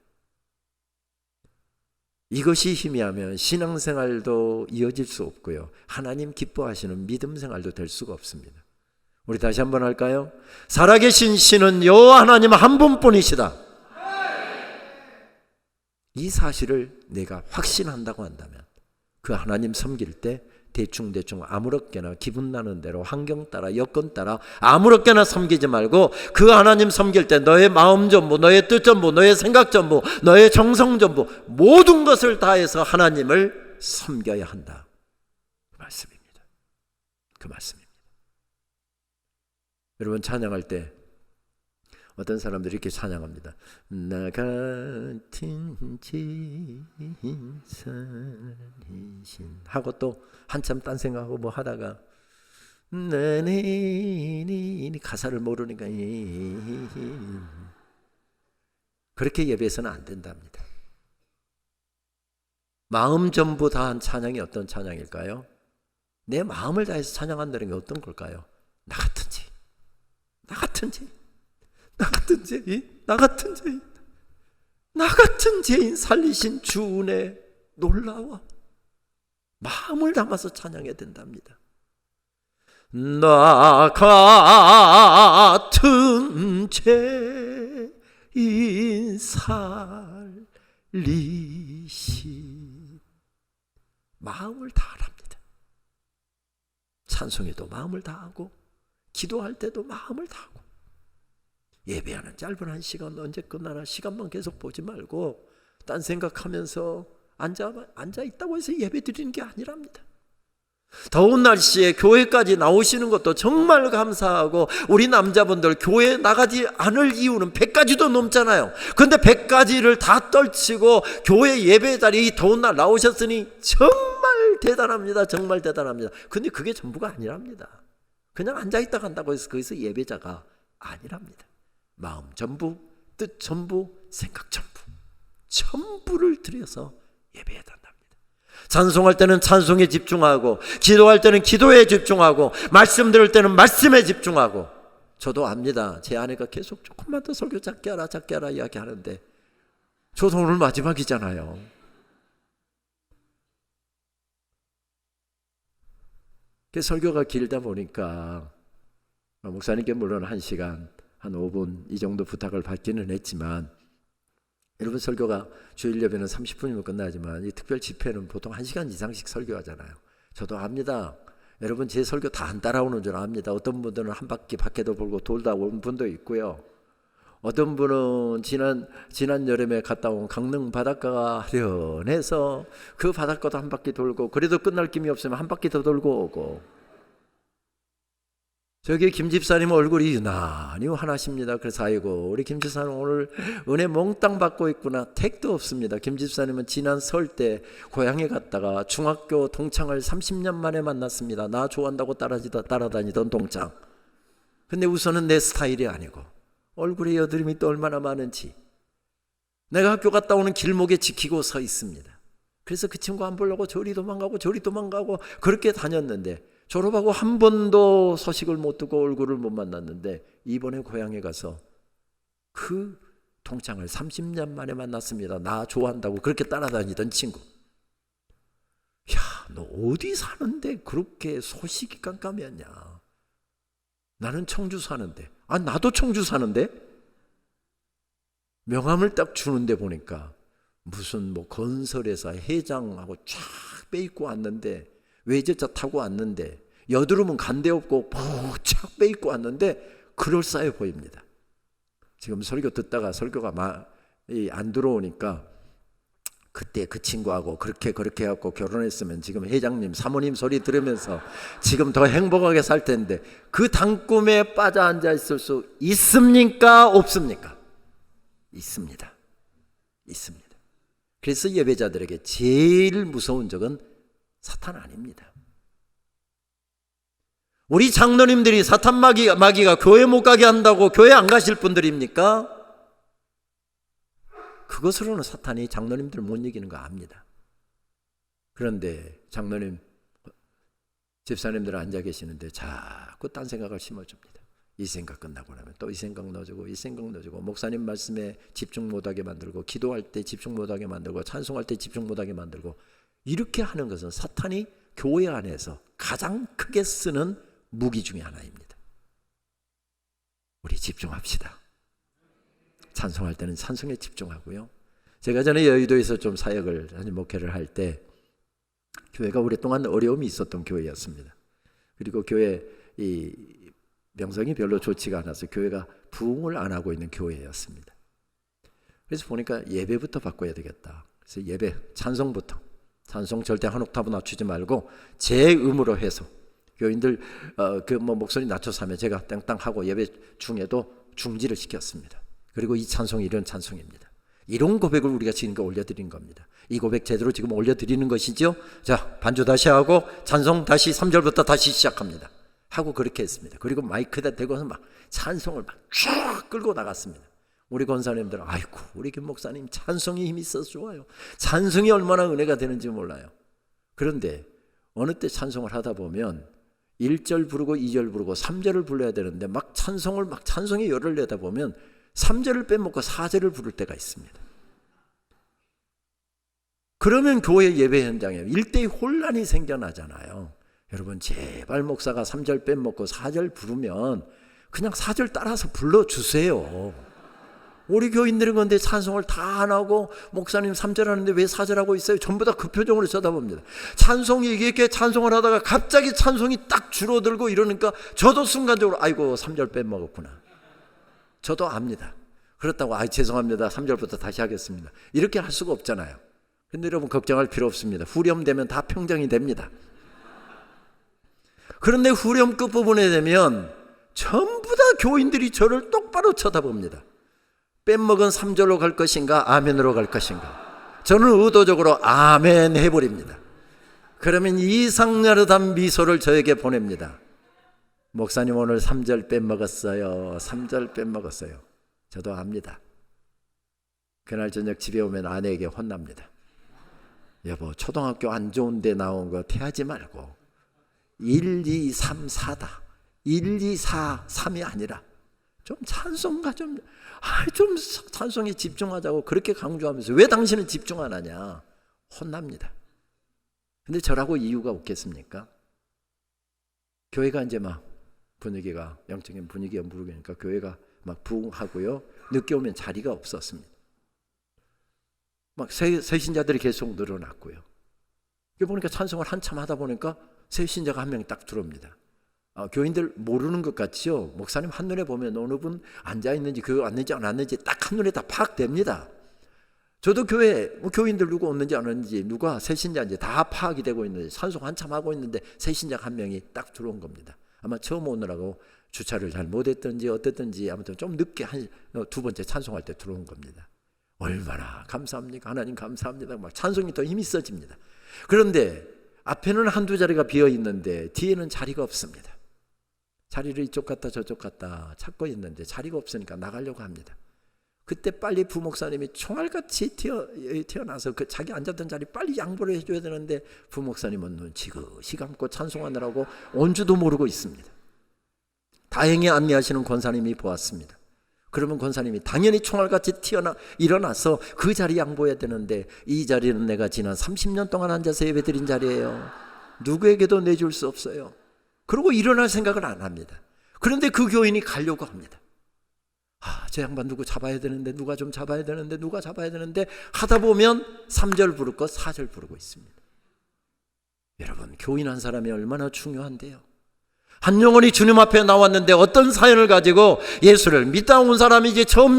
이것이 희미하면 신앙생활도 이어질 수 없고요. 하나님 기뻐하시는 믿음 생활도 될 수가 없습니다. 우리 다시 한번 할까요? 살아계신 신은 여호와 하나님 한 분뿐이시다. 이 사실을 내가 확신한다고 한다면 그 하나님 섬길 때 대충 아무렇게나 기분 나는 대로 환경 따라 여건 따라 아무렇게나 섬기지 말고 그 하나님 섬길 때 너의 마음 전부 너의 뜻 전부 너의 생각 전부 너의 정성 전부 모든 것을 다해서 하나님을 섬겨야 한다. 그 말씀입니다. 그 말씀입니다. 여러분 찬양할 때 어떤 사람들이 이렇게 찬양합니다. 나 같은 죄인 살리신 하고 또 한참 딴 생각하고 뭐 하다가 나네 가사를 모르니까 그렇게 예배해서는 안 된답니다. 마음 전부 다한 찬양이 어떤 찬양일까요? 내 마음을 다해서 찬양한다는 게 어떤 걸까요? 나 같은 죄인, 나 같은 죄인, 나 같은 죄인, 나 같은 죄인, 나 같은 죄인 살리신 주 은혜 놀라워. 마음을 담아서 찬양해야 된답니다. 나 같은 죄인 살리신 마음을 다합니다. 찬송에도 마음을 다하고 기도할 때도 마음을 다하고 예배하는 짧은 한 시간 언제 끝나나 시간만 계속 보지 말고 딴 생각하면서 앉아 있다고 해서 예배 드리는 게 아니랍니다. 더운 날씨에 교회까지 나오시는 것도 정말 감사하고 우리 남자분들 교회 나가지 않을 이유는 100가지도 넘잖아요. 근데 100가지를 다 떨치고 교회 예배 자리에 이 더운 날 나오셨으니 정말 대단합니다. 정말 대단합니다. 근데 그게 전부가 아니랍니다. 그냥 앉아있다 간다고 해서 거기서 예배자가 아니랍니다. 마음 전부, 뜻 전부, 생각 전부를 들여서 예배해야 된답니다. 찬송할 때는 찬송에 집중하고 기도할 때는 기도에 집중하고 말씀 들을 때는 말씀에 집중하고. 저도 압니다. 제 아내가 계속 조금만 더 설교 작게 하라 이야기하는데 저도 오늘 마지막이잖아요. 설교가 길다 보니까 목사님께 물론 1시간 한 5분 이 정도 부탁을 받기는 했지만 여러분 설교가 주일 예배는 30분이면 끝나지만 이 특별 집회는 보통 1시간 이상씩 설교하잖아요. 저도 압니다. 여러분 제 설교 다 안 따라오는 줄 압니다. 어떤 분들은 한 바퀴 밖에도 돌고 돌다 온 분도 있고요. 어떤 분은 지난 여름에 갔다 온 강릉 바닷가가 아련해서 그 바닷가도 한 바퀴 돌고 그래도 끝날 김이 없으면 한 바퀴 더 돌고 오고. 저기 김 집사님 얼굴이 유난히 환하십니다. 그래서 아이고 우리 김 집사님 오늘 은혜 몽땅 받고 있구나. 택도 없습니다. 김 집사님은 지난 설 때 고향에 갔다가 중학교 동창을 30년 만에 만났습니다. 나 좋아한다고 따라다니던 동창. 근데 우선은 내 스타일이 아니고 얼굴에 여드름이 또 얼마나 많은지 내가 학교 갔다 오는 길목에 지키고 서 있습니다. 그래서 그 친구 안 보려고 저리 도망가고 그렇게 다녔는데 졸업하고 한 번도 소식을 못 듣고 얼굴을 못 만났는데 이번에 고향에 가서 그 동창을 30년 만에 만났습니다. 나 좋아한다고 그렇게 따라다니던 친구. 야, 너 어디 사는데 그렇게 소식이 깜깜했냐. 나는 청주 사는데. 아, 나도 청주 사는데. 명함을 딱 주는데 보니까 무슨 뭐 건설회사 회장하고 쫙 빼입고 왔는데 외제차 타고 왔는데 여드름은 간데 없고 쫙 빼입고 왔는데 그럴싸해 보입니다. 지금 설교 듣다가 설교가 안 들어오니까 그때 그 친구하고 그렇게 해갖고 결혼했으면 지금 회장님 사모님 소리 들으면서 지금 더 행복하게 살 텐데 그 단꿈에 빠져 앉아 있을 수 있습니까? 없습니까? 있습니다. 그래서 예배자들에게 제일 무서운 적은 사탄 아닙니다. 우리 장로님들이 사탄 마귀가 교회 못 가게 한다고 교회 안 가실 분들입니까? 그것으로는 사탄이 장로님들을 못 이기는 거 압니다. 그런데 장로님, 집사님들 앉아 계시는데 자꾸 딴 생각을 심어줍니다. 이 생각 끝나고 나면 또 이 생각 넣어주고 목사님 말씀에 집중 못하게 만들고 기도할 때 집중 못하게 만들고 찬송할 때 집중 못하게 만들고 이렇게 하는 것은 사탄이 교회 안에서 가장 크게 쓰는 무기 중에 하나입니다. 우리 집중합시다. 찬송할 때는 찬송에 집중하고요. 제가 전에 여의도에서 좀 사역을 목회를 할 때 교회가 오랫동안 어려움이 있었던 교회였습니다. 그리고 교회 이 명성이 별로 좋지가 않아서 교회가 부흥을 안 하고 있는 교회였습니다. 그래서 보니까 예배부터 바꿔야 되겠다. 그래서 예배 찬송부터 찬송 절대 한 옥타브 낮추지 말고 제 음으로 해서 교인들 목소리 낮춰서 하면 제가 땡땅 하고 예배 중에도 중지를 시켰습니다. 그리고 이 찬송이 이런 찬송입니다. 이런 고백을 우리가 지금까지 올려드린 겁니다. 이 고백 제대로 지금 올려드리는 것이죠. 자, 반주 다시 하고 찬송 다시 3절부터 다시 시작합니다. 하고 그렇게 했습니다. 그리고 마이크에다 대고서 막 찬송을 막 쫙 끌고 나갔습니다. 우리 권사님들은 아이고 우리 김 목사님 찬송이 힘이 있어서 좋아요. 찬송이 얼마나 은혜가 되는지 몰라요. 그런데 어느 때 찬송을 하다 보면 1절 부르고 2절 부르고 3절을 불러야 되는데 막 찬송에 열을 내다 보면 3절을 빼먹고 4절을 부를 때가 있습니다. 그러면 교회 예배 현장에 일대의 혼란이 생겨나잖아요. 여러분 제발 목사가 3절 빼먹고 4절 부르면 그냥 4절 따라서 불러주세요. 우리 교인들은 근데 찬송을 다 안 하고 목사님 3절 하는데 왜 4절 하고 있어요? 전부 다 그 표정으로 쳐다봅니다. 찬송이 이렇게 찬송을 하다가 갑자기 찬송이 딱 줄어들고 이러니까 저도 순간적으로 아이고 3절 빼먹었구나. 저도 압니다. 그렇다고 죄송합니다. 3절부터 다시 하겠습니다. 이렇게 할 수가 없잖아요. 근데 여러분 걱정할 필요 없습니다. 후렴되면 다 평정이 됩니다. 그런데 후렴 끝부분에 되면 전부 다 교인들이 저를 똑바로 쳐다봅니다. 빼먹은 3절로 갈 것인가 아멘으로 갈 것인가. 저는 의도적으로 아멘 해버립니다. 그러면 이상야릇한 미소를 저에게 보냅니다. 목사님 오늘 3절 빼먹었어요. 3절 빼먹었어요. 저도 압니다. 그날 저녁 집에 오면 아내에게 혼납니다. 여보 초등학교 안 좋은 데 나온 거 태하지 말고 1, 2, 3, 4다. 1, 2, 4, 3이 아니라 좀 찬송가 좀 찬송에 집중하자고 그렇게 강조하면서 왜 당신은 집중 안 하냐 혼납니다. 근데 저라고 이유가 없겠습니까? 교회가 이제 막 분위기가 영적인 분위기가 무르기니까 교회가 막 부흥하고요. 늦게 오면 자리가 없었습니다. 막 새신자들이 계속 늘어났고요. 이게 보니까 찬송을 한참 하다 보니까 새신자가 한 명이 딱 들어옵니다. 교인들 모르는 것 같지요? 목사님 한눈에 보면 어느 분 앉아있는지 교회 왔는지 안 왔는지 딱 한눈에 다 파악됩니다. 저도 교회 교인들 누구 왔는지 안 왔는지 누가 새신자인지 다 파악이 되고 있는데 찬송 한참 하고 있는데 새신자가 한 명이 딱 들어온 겁니다. 아마 처음 오느라고 주차를 잘 못했든지 어땠든지 아무튼 좀 늦게 두 번째 찬송할 때 들어온 겁니다. 얼마나 감사합니까? 하나님 감사합니다. 막 찬송이 더 힘이 써집니다. 그런데 앞에는 한두 자리가 비어 있는데 뒤에는 자리가 없습니다. 자리를 이쪽 갔다 저쪽 갔다 찾고 있는데 자리가 없으니까 나가려고 합니다. 그때 빨리 부목사님이 총알같이 튀어나와서 그 자기 앉았던 자리 빨리 양보를 해줘야 되는데 부목사님은 눈 지그시 감고 찬송하느라고 온 줄도 모르고 있습니다. 다행히 안내하시는 권사님이 보았습니다. 그러면 권사님이 당연히 총알같이 일어나서 그 자리 양보해야 되는데 이 자리는 내가 지난 30년 동안 앉아서 예배드린 자리예요. 누구에게도 내줄 수 없어요. 그러고 일어날 생각을 안 합니다. 그런데 그 교인이 가려고 합니다. 저 양반 누구 잡아야 되는데 누가 좀 잡아야 되는데 누가 잡아야 되는데 하다 보면 3절 부를 것 4절 부르고 있습니다. 여러분 교인 한 사람이 얼마나 중요한데요. 한 영혼이 주님 앞에 나왔는데 어떤 사연을 가지고 예수를 믿다 온 사람이지 처음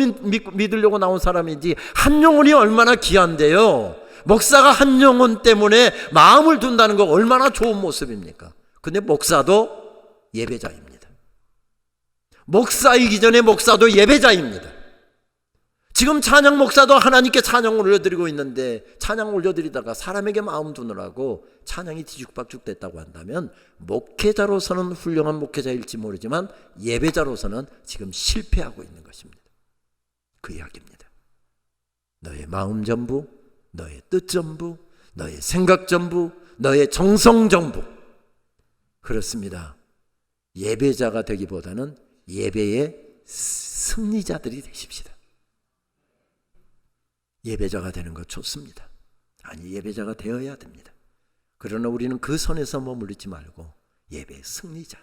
믿으려고 나온 사람인지 한 영혼이 얼마나 귀한데요. 목사가 한 영혼 때문에 마음을 둔다는 거 얼마나 좋은 모습입니까? 근데 목사도 예배자입니다. 목사이기 전에 목사도 예배자입니다. 지금 찬양 목사도 하나님께 찬양을 올려드리고 있는데 찬양 올려드리다가 사람에게 마음 두느라고 찬양이 뒤죽박죽 됐다고 한다면 목회자로서는 훌륭한 목회자일지 모르지만 예배자로서는 지금 실패하고 있는 것입니다. 그 이야기입니다. 너의 마음 전부, 너의 뜻 전부, 너의 생각 전부, 너의 정성 전부. 그렇습니다. 예배자가 되기보다는 예배의 승리자들이 되십시다. 예배자가 되는 것 좋습니다. 아니 예배자가 되어야 됩니다. 그러나 우리는 그 선에서 머무르지 말고 예배의 승리자.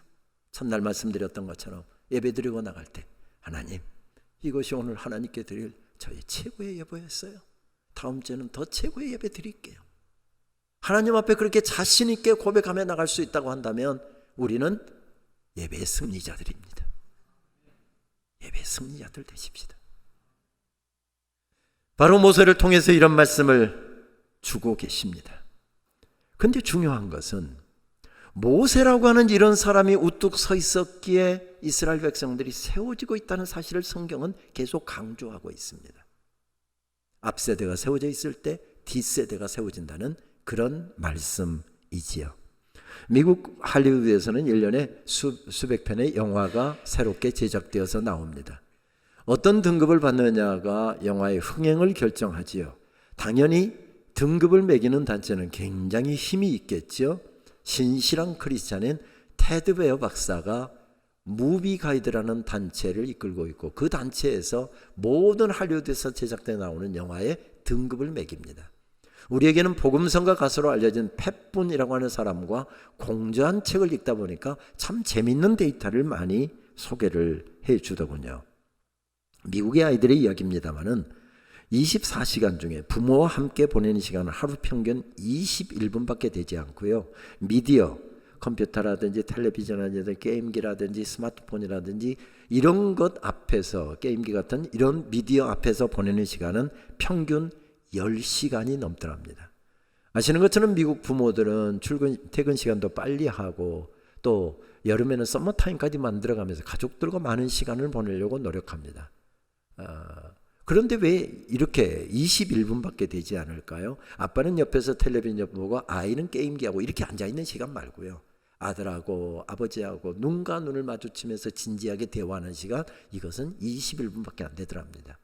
첫날 말씀드렸던 것처럼 예배 드리고 나갈 때 하나님 이것이 오늘 하나님께 드릴 저의 최고의 예배였어요. 다음 주에는 더 최고의 예배 드릴게요. 하나님 앞에 그렇게 자신 있게 고백하며 나갈 수 있다고 한다면 우리는 예배의 승리자들입니다. 예배의 승리자들 되십시다. 바로 모세를 통해서 이런 말씀을 주고 계십니다. 그런데 중요한 것은 모세라고 하는 이런 사람이 우뚝 서 있었기에 이스라엘 백성들이 세워지고 있다는 사실을 성경은 계속 강조하고 있습니다. 앞세대가 세워져 있을 때 뒷세대가 세워진다는 그런 말씀이지요. 미국 할리우드에서는 1년에 수백 편의 영화가 새롭게 제작되어서 나옵니다. 어떤 등급을 받느냐가 영화의 흥행을 결정하지요. 당연히 등급을 매기는 단체는 굉장히 힘이 있겠죠. 신실한 크리스찬인 테드 베어 박사가 무비 가이드라는 단체를 이끌고 있고 그 단체에서 모든 할리우드에서 제작돼 나오는 영화의 등급을 매깁니다. 우리에게는 복음성가 가수로 알려진 팻분이라고 하는 사람과 공저한 책을 읽다 보니까 참 재밌는 데이터를 많이 소개를 해 주더군요. 미국의 아이들의 이야기입니다마는 24시간 중에 부모와 함께 보내는 시간은 하루 평균 21분밖에 되지 않고요. 미디어, 컴퓨터라든지 텔레비전이라든지 게임기라든지 스마트폰이라든지 이런 것 앞에서 게임기 같은 이런 미디어 앞에서 보내는 시간은 평균 10시간이 넘더랍니다. 아시는 것처럼 미국 부모들은 퇴근 시간도 빨리 하고 또 여름에는 서머타임까지 만들어가면서 가족들과 많은 시간을 보내려고 노력합니다. 그런데 왜 이렇게 21분밖에 되지 않을까요? 아빠는 옆에서 텔레비전 보고 아이는 게임기하고 이렇게 앉아있는 시간 말고요. 아들하고 아버지하고 눈과 눈을 마주치면서 진지하게 대화하는 시간, 이것은 21분밖에 안 되더랍니다.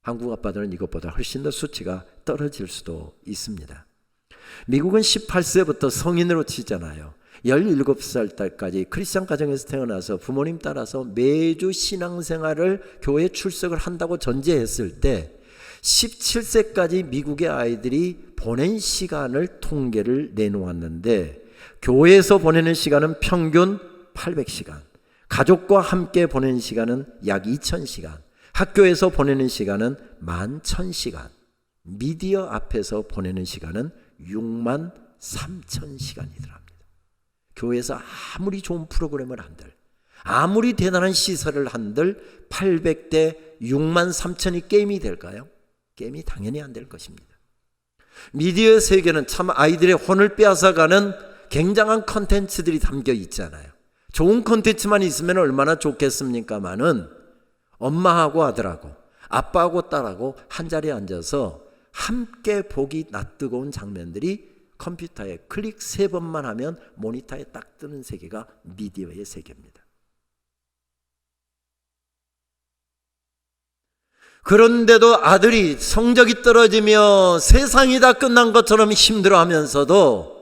한국 아빠들은 이것보다 훨씬 더 수치가 떨어질 수도 있습니다. 미국은 18세부터 성인으로 치잖아요. 17살 때까지 크리스찬 가정에서 태어나서 부모님 따라서 매주 신앙생활을 교회 출석을 한다고 전제했을 때 17세까지 미국의 아이들이 보낸 시간을 통계를 내놓았는데 교회에서 보내는 시간은 평균 800시간, 가족과 함께 보내는 시간은 약 2000시간, 학교에서 보내는 시간은 11,000시간. 미디어 앞에서 보내는 시간은 6만 3천 시간이더랍니다. 교회에서 아무리 좋은 프로그램을 한들, 아무리 대단한 시설을 한들 800대 6만 3천이 게임이 될까요? 게임이 당연히 안 될 것입니다. 미디어 세계는 참 아이들의 혼을 빼앗아가는 굉장한 컨텐츠들이 담겨 있잖아요. 좋은 컨텐츠만 있으면 얼마나 좋겠습니까마는 엄마하고 아들하고 아빠하고 딸하고 한자리에 앉아서 함께 보기 낯뜨거운 장면들이 컴퓨터에 클릭 3번만 하면 모니터에 딱 뜨는 세계가 미디어의 세계입니다. 그런데도 아들이 성적이 떨어지며 세상이 다 끝난 것처럼 힘들어하면서도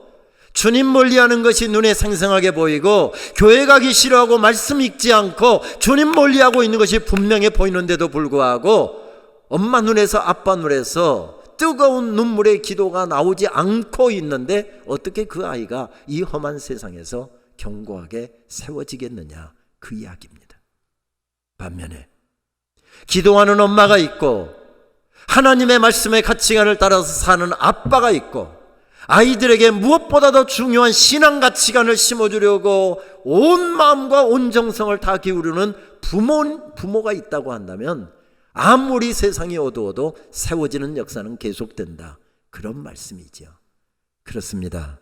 주님 멀리하는 것이 눈에 생생하게 보이고 교회 가기 싫어하고 말씀 읽지 않고 주님 멀리하고 있는 것이 분명해 보이는데도 불구하고 엄마 눈에서 아빠 눈에서 뜨거운 눈물의 기도가 나오지 않고 있는데 어떻게 그 아이가 이 험한 세상에서 견고하게 세워지겠느냐, 그 이야기입니다. 반면에 기도하는 엄마가 있고 하나님의 말씀의 가치관을 따라서 사는 아빠가 있고 아이들에게 무엇보다도 중요한 신앙 가치관을 심어주려고 온 마음과 온 정성을 다 기울이는 부모가 있다고 한다면 아무리 세상이 어두워도 세워지는 역사는 계속된다, 그런 말씀이죠. 그렇습니다.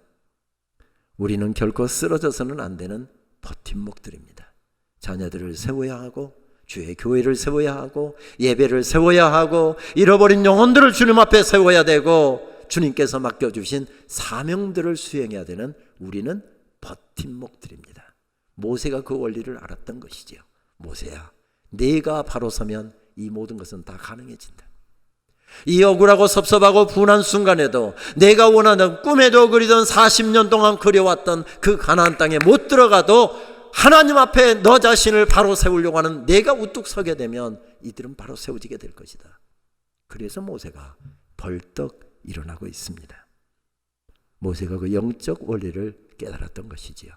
우리는 결코 쓰러져서는 안 되는 버팀목들입니다. 자녀들을 세워야 하고 주의 교회를 세워야 하고 예배를 세워야 하고 잃어버린 영혼들을 주님 앞에 세워야 되고 주님께서 맡겨주신 사명들을 수행해야 되는 우리는 버팀목들입니다. 모세가 그 원리를 알았던 것이지요. 모세야, 네가 바로 서면 이 모든 것은 다 가능해진다. 이 억울하고 섭섭하고 분한 순간에도 내가 원하는 꿈에도 그리던 40년 동안 그려왔던 그 가나안 땅에 못 들어가도 하나님 앞에 너 자신을 바로 세우려고 하는 내가 우뚝 서게 되면 이들은 바로 세워지게 될 것이다. 그래서 모세가 벌떡 일어나고 있습니다. 모세가 그 영적 원리를 깨달았던 것이지요.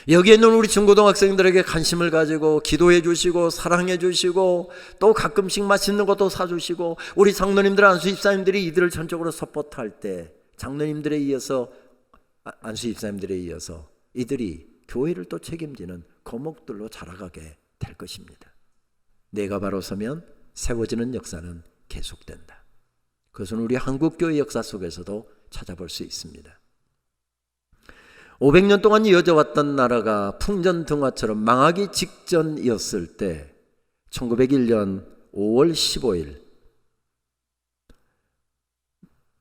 여기에 있는 우리 중고등학생들에게 관심을 가지고 기도해 주시고 사랑해 주시고 또 가끔씩 맛있는 것도 사주시고 우리 장로님들 안수 집사님들이 이들을 전적으로 서포트할 때 장로님들에 이어서 안수 집사님들에 이어서 이들이 교회를 또 책임지는 거목들로 자라가게 될 것입니다. 내가 바로 서면 세워지는 역사는 계속된다. 그것은 우리 한국교회 역사 속에서도 찾아볼 수 있습니다. 500년 동안 이어져 왔던 나라가 풍전등화처럼 망하기 직전이었을 때 1901년 5월 15일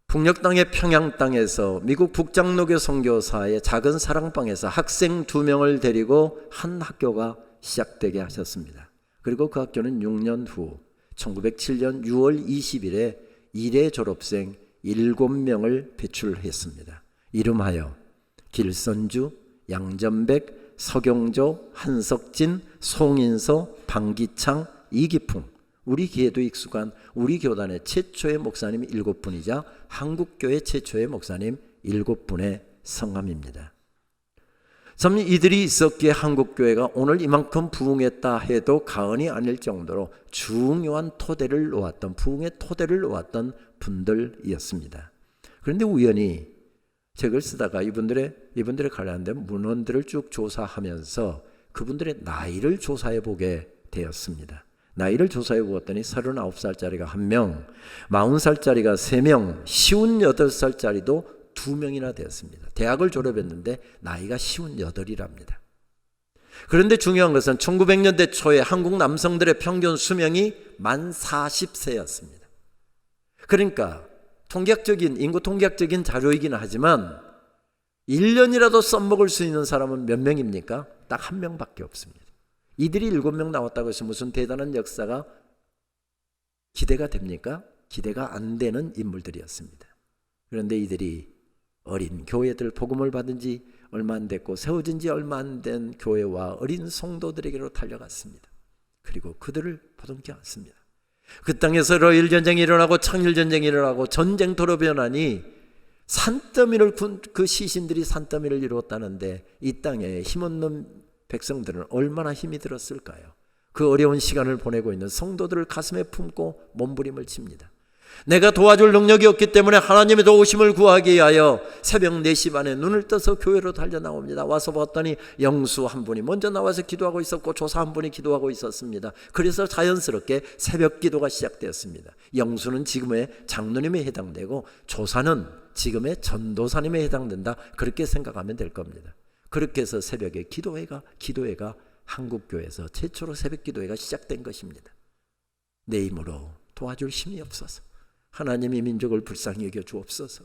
북녘 땅의 평양 땅에서 미국 북장로교 선교사의 작은 사랑방에서 학생 2명을 데리고 한 학교가 시작되게 하셨습니다. 그리고 그 학교는 6년 후 1907년 6월 20일에 1회 졸업생 7명을 배출했습니다. 이름하여 길선주, 양전백, 서경조, 한석진, 송인서, 방기창, 이기풍, 우리 귀에도 익숙한 우리 교단의 최초의 목사님 7분이자 한국교회 최초의 목사님 7분의 성함입니다. 참 이들이 있었기에 한국교회가 오늘 이만큼 부흥했다 해도 과언이 아닐 정도로 중요한 토대를 놓았던, 부흥의 토대를 놓았던 분들이었습니다. 그런데 우연히 책을 쓰다가 이분들의 관련된 문헌들을 쭉 조사하면서 그분들의 나이를 조사해 보게 되었습니다. 나이를 조사해 보았더니 39살짜리가 1명, 40살짜리가 3명, 58살짜리도 2명이나 되었습니다. 대학을 졸업했는데 나이가 58이랍니다. 그런데 중요한 것은 1900년대 초에 한국 남성들의 평균 수명이 만 40세였습니다. 그러니까 인구 통계학적인 자료이긴 하지만 1년이라도 써먹을 수 있는 사람은 몇 명입니까? 딱 1명밖에 없습니다. 이들이 7명 나왔다고 해서 무슨 대단한 역사가 기대가 됩니까? 기대가 안 되는 인물들이었습니다. 그런데 이들이 어린 교회들, 복음을 받은 지 얼마 안 됐고 세워진 지 얼마 안 된 교회와 어린 성도들에게로 달려갔습니다. 그리고 그들을 보듬지 않습니다. 그 땅에서 러일 전쟁이 일어나고 청일 전쟁이 일어나고 전쟁터로 변하니 그 시신들이 산더미를 이루었다는데 이 땅에 힘없는 백성들은 얼마나 힘이 들었을까요? 그 어려운 시간을 보내고 있는 성도들을 가슴에 품고 몸부림을 칩니다. 내가 도와줄 능력이 없기 때문에 하나님의 도우심을 구하기 위하여 새벽 4시 반에 눈을 떠서 교회로 달려나옵니다. 와서 봤더니 영수 한 분이 먼저 나와서 기도하고 있었고 조사 한 분이 기도하고 있었습니다. 그래서 자연스럽게 새벽 기도가 시작되었습니다. 영수는 지금의 장로님에 해당되고 조사는 지금의 전도사님에 해당된다, 그렇게 생각하면 될 겁니다. 그렇게 해서 새벽에 기도회가 한국교회에서 최초로 새벽 기도회가 시작된 것입니다. 내 힘으로 도와줄 힘이 없어서 하나님이 민족을 불쌍히 여겨 주옵소서.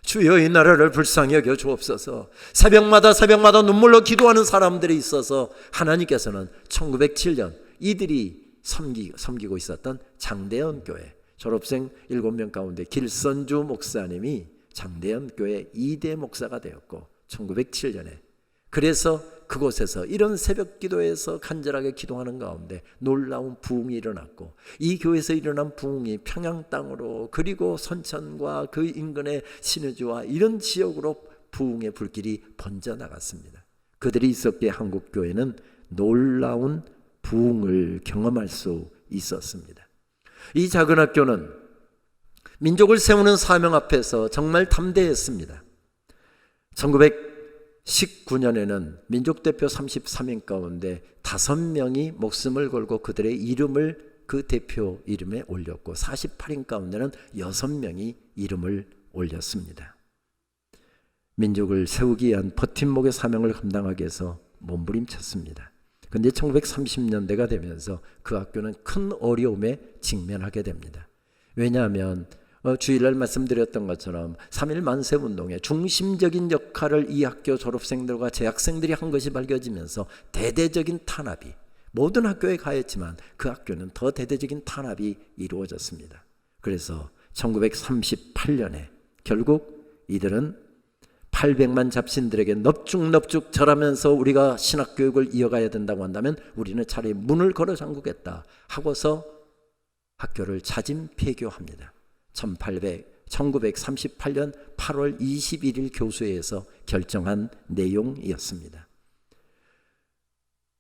주여 이 나라를 불쌍히 여겨 주옵소서. 새벽마다 눈물로 기도하는 사람들이 있어서 하나님께서는 1907년 이들이 섬기고 있었던 장대현 교회 졸업생 7명 가운데 길선주 목사님이 장대현 교회 2대 목사가 되었고 1907년에 그래서 그곳에서 이런 새벽 기도에서 간절하게 기도하는 가운데 놀라운 부흥이 일어났고 이 교회에서 일어난 부흥이 평양 땅으로 그리고 선천과 그 인근의 신의주와 이런 지역으로 부흥의 불길이 번져나갔습니다. 그들이 있었기에 한국교회는 놀라운 부흥을 경험할 수 있었습니다. 이 작은 학교는 민족을 세우는 사명 앞에서 정말 담대했습니다. 1919년에는 민족대표 33인 가운데 5명이 목숨을 걸고 그들의 이름을 그 대표 이름에 올렸고 48인 가운데는 6명이 이름을 올렸습니다. 민족을 세우기 위한 버팀목의 사명을 감당하기 위해서 몸부림쳤습니다. 그런데 1930년대가 되면서 그 학교는 큰 어려움에 직면하게 됩니다. 왜냐하면 주일날 말씀드렸던 것처럼 3.1 만세운동의 중심적인 역할을 이 학교 졸업생들과 재학생들이 한 것이 밝혀지면서 대대적인 탄압이 모든 학교에 가했지만 그 학교는 더 대대적인 탄압이 이루어졌습니다. 그래서 1938년에 결국 이들은 800만 잡신들에게 넙죽넙죽 절하면서 우리가 신학교육을 이어가야 된다고 한다면 우리는 차라리 문을 걸어 잠그겠다 하고서 학교를 자진 폐교합니다. 1938년 8월 21일 교수회에서 결정한 내용이었습니다.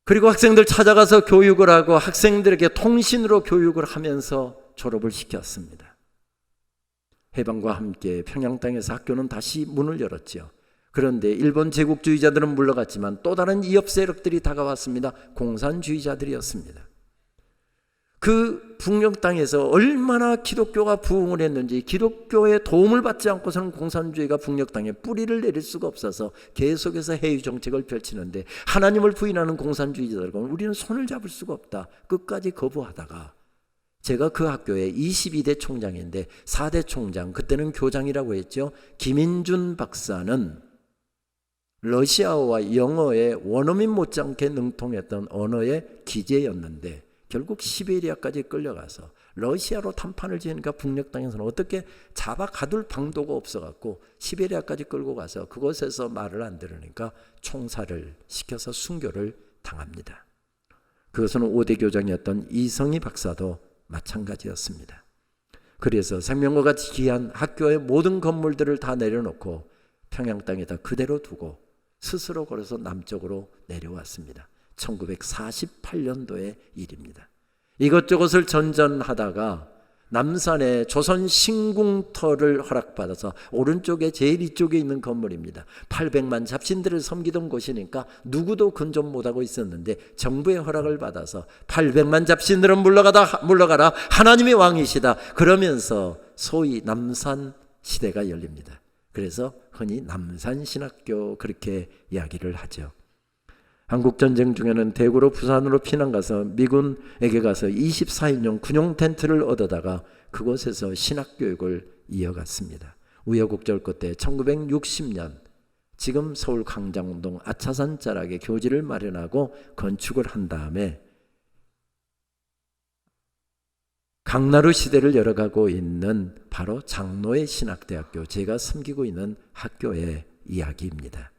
그리고 학생들 찾아가서 교육을 하고 학생들에게 통신으로 교육을 하면서 졸업을 시켰습니다. 해방과 함께 평양 땅에서 학교는 다시 문을 열었죠. 그런데 일본 제국주의자들은 물러갔지만 또 다른 이협 세력들이 다가왔습니다. 공산주의자들이었습니다. 그 북녘 땅에서 얼마나 기독교가 부흥을 했는지 기독교의 도움을 받지 않고서는 공산주의가 북녘 땅에 뿌리를 내릴 수가 없어서 계속해서 해유 정책을 펼치는데 하나님을 부인하는 공산주의자들과 우리는 손을 잡을 수가 없다. 끝까지 거부하다가 제가 그 학교의 22대 총장인데 4대 총장, 그때는 교장이라고 했죠. 김인준 박사는 러시아어와 영어에 원어민 못지않게 능통했던 언어의 기재였는데 결국 시베리아까지 끌려가서 러시아로 탐판을 지으니까 북녘 땅에서는 어떻게 잡아 가둘 방도가 없어갖고 시베리아까지 끌고 가서 그곳에서 말을 안 들으니까 총살을 시켜서 순교를 당합니다. 그것은 5대 교장이었던 이성희 박사도 마찬가지였습니다. 그래서 생명과 같이 귀한 학교의 모든 건물들을 다 내려놓고 평양 땅에다 그대로 두고 스스로 걸어서 남쪽으로 내려왔습니다. 1948년도의 일입니다. 이것저것을 전전하다가 남산에 조선 신궁터를 허락받아서 오른쪽에 제일 이쪽에 있는 건물입니다. 800만 잡신들을 섬기던 곳이니까 누구도 근접 못하고 있었는데 정부의 허락을 받아서 800만 잡신들은 물러가라 하나님이 왕이시다 그러면서 소위 남산 시대가 열립니다. 그래서 흔히 남산신학교 그렇게 이야기를 하죠. 한국전쟁 중에는 대구로 부산으로 피난 가서 미군에게 가서 24인용 군용 텐트를 얻어다가 그곳에서 신학교육을 이어갔습니다. 우여곡절 끝에 1960년 지금 서울 광장동 아차산 자락에 교지를 마련하고 건축을 한 다음에 강나루 시대를 열어가고 있는 바로 장로의 신학대학교, 제가 섬기고 있는 학교의 이야기입니다.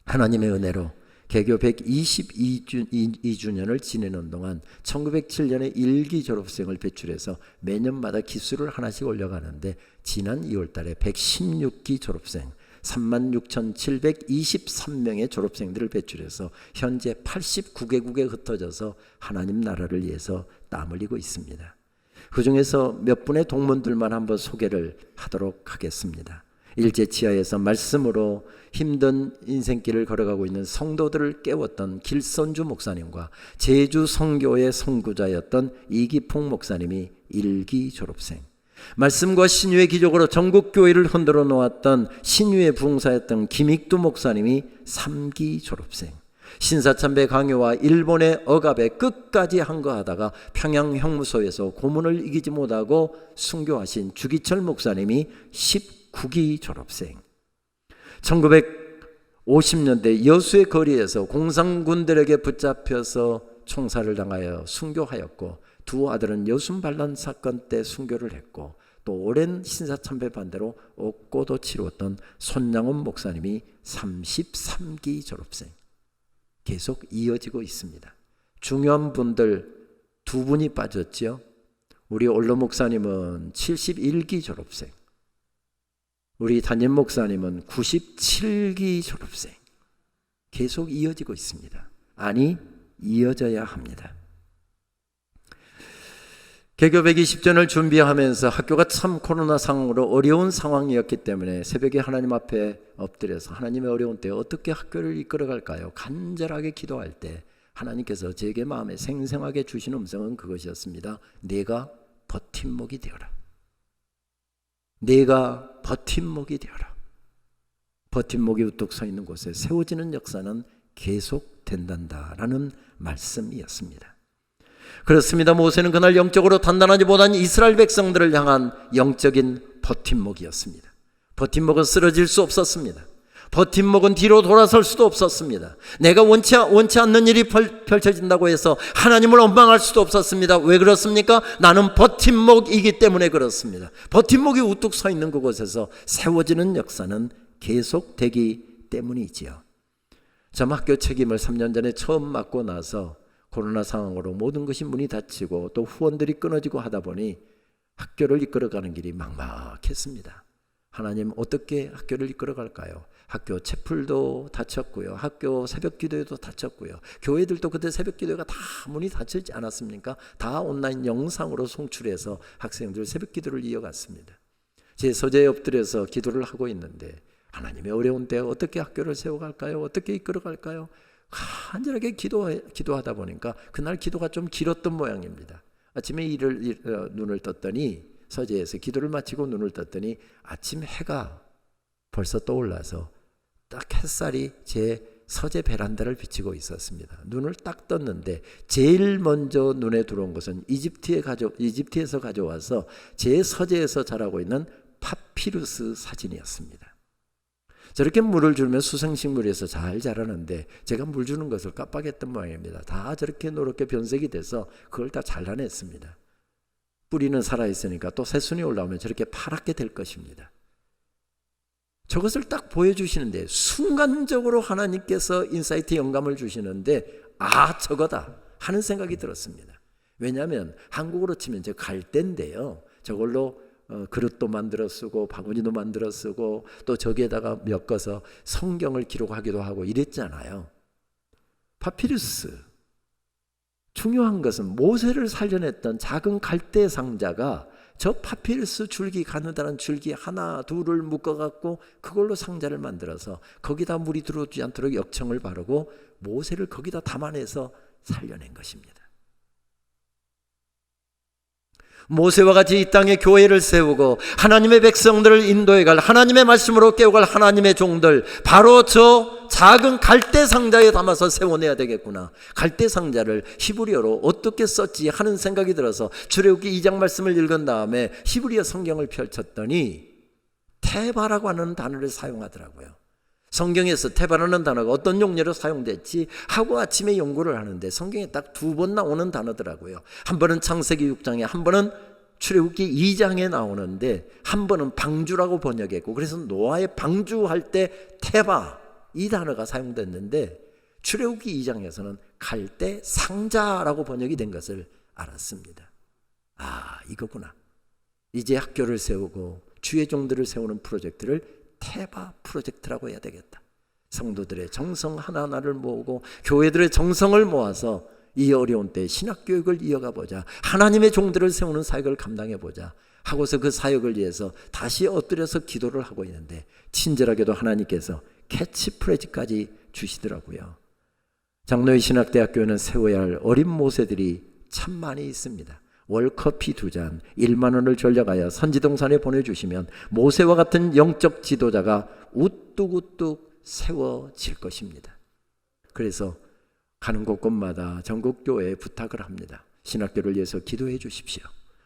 하나님의 은혜로 개교 122주년을 지내는 동안 1907년에 1기 졸업생을 배출해서 매년마다 기수를 하나씩 올려가는데 지난 2월 달에 116기 졸업생 36,723명의 졸업생들을 배출해서 현재 89개국에 흩어져서 하나님 나라를 위해서 땀 흘리고 있습니다. 그 중에서 몇 분의 동문들만 한번 소개를 하도록 하겠습니다. 일제 치하에서 말씀으로 힘든 인생길을 걸어가고 있는 성도들을 깨웠던 길선주 목사님과 제주 선교의 선구자였던 이기풍 목사님이 1기 졸업생, 말씀과 신유의 기적으로 전국 교회를 흔들어 놓았던 신유의 부흥사였던 김익두 목사님이 3기 졸업생, 신사참배 강요와 일본의 억압에 끝까지 항거하다가 평양 형무소에서 고문을 이기지 못하고 순교하신 주기철 목사님이 19기 졸업생, 1950년대 여수의 거리에서 공산군들에게 붙잡혀서 총살을 당하여 순교하였고, 두 아들은 여순 반란 사건 때 순교를 했고, 또 오랜 신사참배 반대로 옥고도 치루었던 손양원 목사님이 33기 졸업생. 계속 이어지고 있습니다. 중요한 분들 두 분이 빠졌죠. 우리 올로 목사님은 71기 졸업생, 우리 담임 목사님은 97기 졸업생. 계속 이어지고 있습니다. 아니, 이어져야 합니다. 개교 120전을 준비하면서 학교가 참 코로나 상황으로 어려운 상황이었기 때문에 새벽에 하나님 앞에 엎드려서 하나님의 어려운 때에 어떻게 학교를 이끌어갈까요? 간절하게 기도할 때 하나님께서 제게 마음에 생생하게 주신 음성은 그것이었습니다. 내가 버팀목이 되어라. 내가 버팀목이 되어라. 버팀목이 우뚝 서 있는 곳에 세워지는 역사는 계속된단다라는 말씀이었습니다. 그렇습니다. 모세는 그날 영적으로 단단하지 못한 이스라엘 백성들을 향한 영적인 버팀목이었습니다. 버팀목은 쓰러질 수 없었습니다. 버팀목은 뒤로 돌아설 수도 없었습니다. 내가 원치 않는 일이 펼쳐진다고 해서 하나님을 원망할 수도 없었습니다. 왜 그렇습니까? 나는 버팀목이기 때문에 그렇습니다. 버팀목이 우뚝 서 있는 그곳에서 세워지는 역사는 계속되기 때문이지요. 전 학교 책임을 3년 전에 처음 맡고 나서 코로나 상황으로 모든 것이 문이 닫히고 또 후원들이 끊어지고 하다 보니 학교를 이끌어가는 길이 막막했습니다. 하나님, 어떻게 학교를 이끌어갈까요? 학교 채플도 닫혔고요, 학교 새벽 기도회도 닫혔고요, 교회들도 그때 새벽 기도회가 다 문이 닫혀있지 않았습니까? 다 온라인 영상으로 송출해서 학생들 새벽 기도를 이어갔습니다. 제 서재에 엎드려서 기도를 하고 있는데 하나님의 어려운 때에 어떻게 학교를 세워갈까요? 어떻게 이끌어갈까요? 간절하게 기도하다 보니까 그날 기도가 좀 길었던 모양입니다. 아침에 눈을 떴더니, 서재에서 기도를 마치고 눈을 떴더니 아침 해가 벌써 떠올라서 딱 햇살이 제 서재 베란다를 비치고 있었습니다. 눈을 딱 떴는데 제일 먼저 눈에 들어온 것은 이집트에서 가져와서 제 서재에서 자라고 있는 파피루스 사진이었습니다. 저렇게 물을 주면 수생식물에서 잘 자라는데 제가 물 주는 것을 깜빡했던 모양입니다. 다 저렇게 노랗게 변색이 돼서 그걸 다 잘라냈습니다. 뿌리는 살아있으니까 또 새순이 올라오면 저렇게 파랗게 될 것입니다. 저것을 딱 보여주시는데 순간적으로 하나님께서 인사이트 영감을 주시는데, 아, 저거다 하는 생각이 들었습니다. 왜냐하면 한국으로 치면 저 갈대인데요, 저걸로 그릇도 만들어 쓰고 바구니도 만들어 쓰고 또 저기에다가 엮어서 성경을 기록하기도 하고 이랬잖아요. 파피루스, 중요한 것은 모세를 살려냈던 작은 갈대 상자가 저 파피루스 줄기, 가느다란 줄기 하나 둘을 묶어갖고 그걸로 상자를 만들어서 거기다 물이 들어오지 않도록 역청을 바르고 모세를 거기다 담아내서 살려낸 것입니다. 모세와 같이 이 땅에 교회를 세우고 하나님의 백성들을 인도해갈, 하나님의 말씀으로 깨워갈 하나님의 종들, 바로 저 작은 갈대 상자에 담아서 세워내야 되겠구나. 갈대 상자를 히브리어로 어떻게 썼지 하는 생각이 들어서 출애굽기 2장 말씀을 읽은 다음에 히브리어 성경을 펼쳤더니 테바라고 하는 단어를 사용하더라고요. 성경에서 테바라는 단어가 어떤 용례로 사용됐지 하고 아침에 연구를 하는데 성경에 딱 2번 나오는 단어더라고요. 한 번은 창세기 6장에, 한 번은 출애굽기 2장에 나오는데, 한 번은 방주라고 번역했고, 그래서 노아의 방주할 때 테바, 이 단어가 사용됐는데 출애굽기 2장에서는 갈대 상자라고 번역이 된 것을 알았습니다. 아, 이거구나. 이제 학교를 세우고 주의 종들을 세우는 프로젝트를 테바 프로젝트라고 해야 되겠다. 성도들의 정성 하나하나를 모으고 교회들의 정성을 모아서 이 어려운 때 신학교육을 이어가 보자. 하나님의 종들을 세우는 사역을 감당해 보자 하고서 그 사역을 위해서 다시 엎드려서 기도를 하고 있는데 친절하게도 하나님께서 캐치프레이즈까지 주시더라고요. 장로의 신학대학교에는 세워야 할 어린 모세들이 참 많이 있습니다. 월커피 2잔 1만 원을 전략하여 선지동산에 보내주시면 모세와 같은 영적 지도자가 우뚝우뚝 세워질 것입니다. 그래서 가는 곳곳마다 전국교회에 부탁을 합니다. 신학교를 위해서 기도해 주십시오.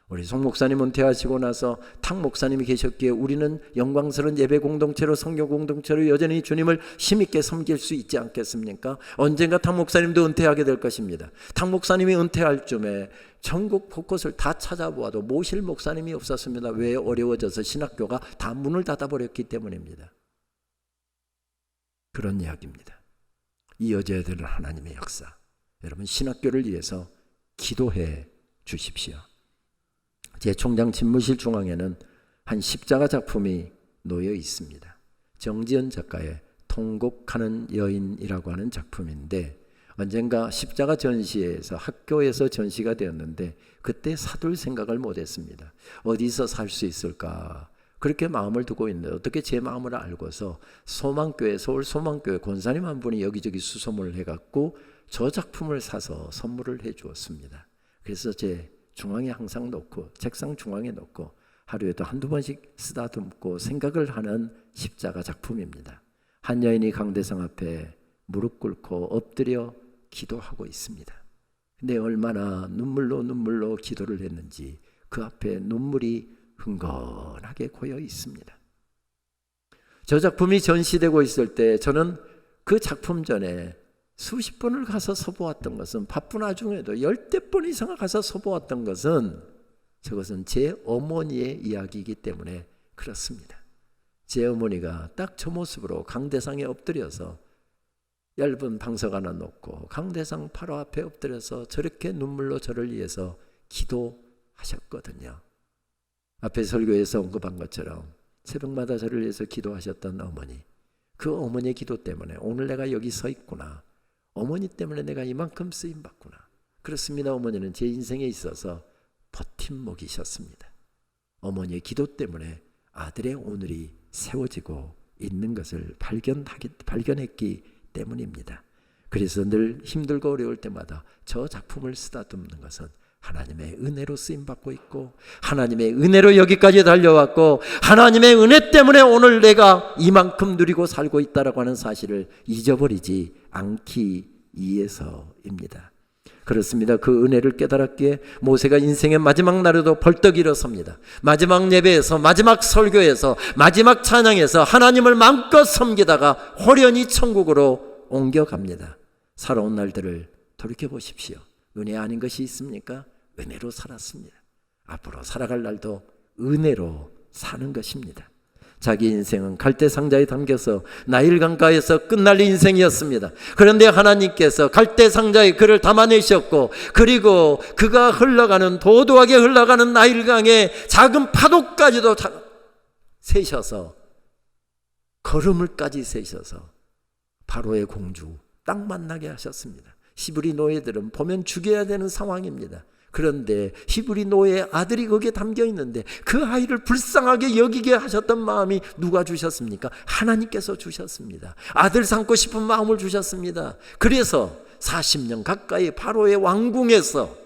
우리 송 목사님 은퇴하시고 나서 탁 목사님이 계셨기에 우리는 영광스러운 예배 공동체로 성교 공동체로 여전히 주님을 힘있게 섬길 수 있지 않겠습니까? 언젠가 탁 목사님도 은퇴하게 될 것입니다. 탁 목사님이 은퇴할 쯤에 전국 곳곳을 다 찾아보아도 모실 목사님이 없었습니다. 왜? 어려워져서 신학교가 다 문을 닫아버렸기 때문입니다. 그런 이야기입니다. 이어져야 되는 하나님의 역사. 여러분 신학교를 위해서 기도해 주십시오. 제 총장 집무실 중앙에는 한 십자가 작품이 놓여 있습니다. 정지연 작가의 통곡하는 여인이라고 하는 작품인데 언젠가 십자가 전시회에서 학교에서 전시가 되었는데 그때 사둘 생각을 못했습니다. 어디서 살 수 있을까? 그렇게 마음을 두고 있는데 어떻게 제 마음을 알고서 소망교회 서울 소망교회 권사님 한 분이 여기저기 수소문을 해갖고 저 작품을 사서 선물을 해 주었습니다. 그래서 제 중앙에 항상 놓고 책상 중앙에 놓고 하루에도 한두 번씩 쓰다듬고 생각을 하는 십자가 작품입니다. 한 여인이 강대상 앞에 무릎 꿇고 엎드려 기도하고 있습니다. 근데 얼마나 눈물로 기도를 했는지 그 앞에 눈물이 흥건하게 고여 있습니다. 저 작품이 전시되고 있을 때 저는 그 작품 전에 수십 번을 가서 서보았던 것은 바쁜 와중에도 10대 번 이상 가서 서보았던 것은 저것은 제 어머니의 이야기이기 때문에 그렇습니다. 제 어머니가 딱 저 모습으로 강대상에 엎드려서 얇은 방석 하나 놓고 강대상 바로 앞에 엎드려서 저렇게 눈물로 저를 위해서 기도하셨거든요. 앞에 설교에서 언급한 것처럼 새벽마다 저를 위해서 기도하셨던 어머니, 그 어머니의 기도 때문에 오늘 내가 여기 서 있구나. 어머니 때문에 내가 이만큼 쓰임받구나. 그렇습니다. 어머니는 제 인생에 있어서 버팀목이셨습니다. 어머니의 기도 때문에 아들의 오늘이 세워지고 있는 것을 발견했기 때문입니다. 그래서 늘 힘들고 어려울 때마다 저 작품을 쓰다듬는 것은 하나님의 은혜로 쓰임받고 있고 하나님의 은혜로 여기까지 달려왔고 하나님의 은혜 때문에 오늘 내가 이만큼 누리고 살고 있다라고 하는 사실을 잊어버리지 않기 위해서입니다. 그렇습니다. 그 은혜를 깨달았기에 모세가 인생의 마지막 날에도 벌떡 일어섭니다. 마지막 예배에서 마지막 설교에서 마지막 찬양에서 하나님을 마음껏 섬기다가 호련히 천국으로 옮겨갑니다. 살아온 날들을 돌이켜보십시오. 은혜 아닌 것이 있습니까? 은혜로 살았습니다. 앞으로 살아갈 날도 은혜로 사는 것입니다. 자기 인생은 갈대상자에 담겨서 나일 강가에서 끝날 인생이었습니다. 그런데 하나님께서 갈대상자에 그를 담아내셨고 그리고 그가 흘러가는 도도하게 흘러가는 나일강의 작은 파도까지도 세셔서 걸음을까지 세셔서 바로의 공주 딱 만나게 하셨습니다. 히브리 노예들은 보면 죽여야 되는 상황입니다. 그런데 히브리 노예의 아들이 거기에 담겨 있는데 그 아이를 불쌍하게 여기게 하셨던 마음이 누가 주셨습니까? 하나님께서 주셨습니다. 아들 삼고 싶은 마음을 주셨습니다. 그래서 40년 가까이 바로의 왕궁에서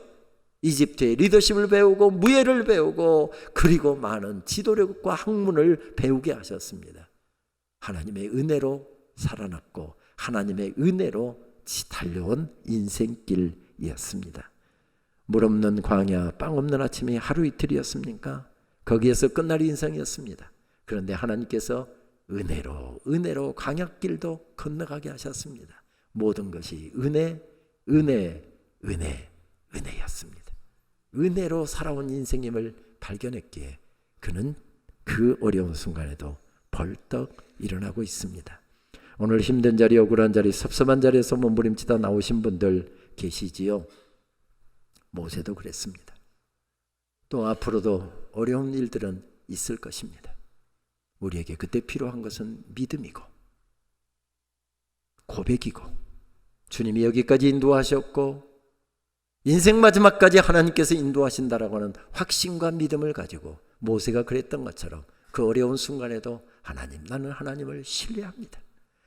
이집트의 리더십을 배우고 무예를 배우고 그리고 많은 지도력과 학문을 배우게 하셨습니다. 하나님의 은혜로 살아났고 하나님의 은혜로 달려온 인생길이었습니다. 물 없는 광야, 빵 없는 아침이 하루 이틀이었습니까? 거기에서 끝날 인생이었습니다. 그런데 하나님께서 은혜로 광야길도 건너가게 하셨습니다. 모든 것이 은혜였습니다. 은혜로 살아온 인생임을 발견했기에 그는 그 어려운 순간에도 벌떡 일어나고 있습니다. 오늘 힘든 자리, 억울한 자리, 섭섭한 자리에서 몸부림치다 나오신 분들 계시지요? 모세도 그랬습니다. 또 앞으로도 어려운 일들은 있을 것입니다. 우리에게 그때 필요한 것은 믿음이고 고백이고 주님이 여기까지 인도하셨고 인생 마지막까지 하나님께서 인도하신다라고 하는 확신과 믿음을 가지고 모세가 그랬던 것처럼 그 어려운 순간에도 하나님, 나는 하나님을 신뢰합니다.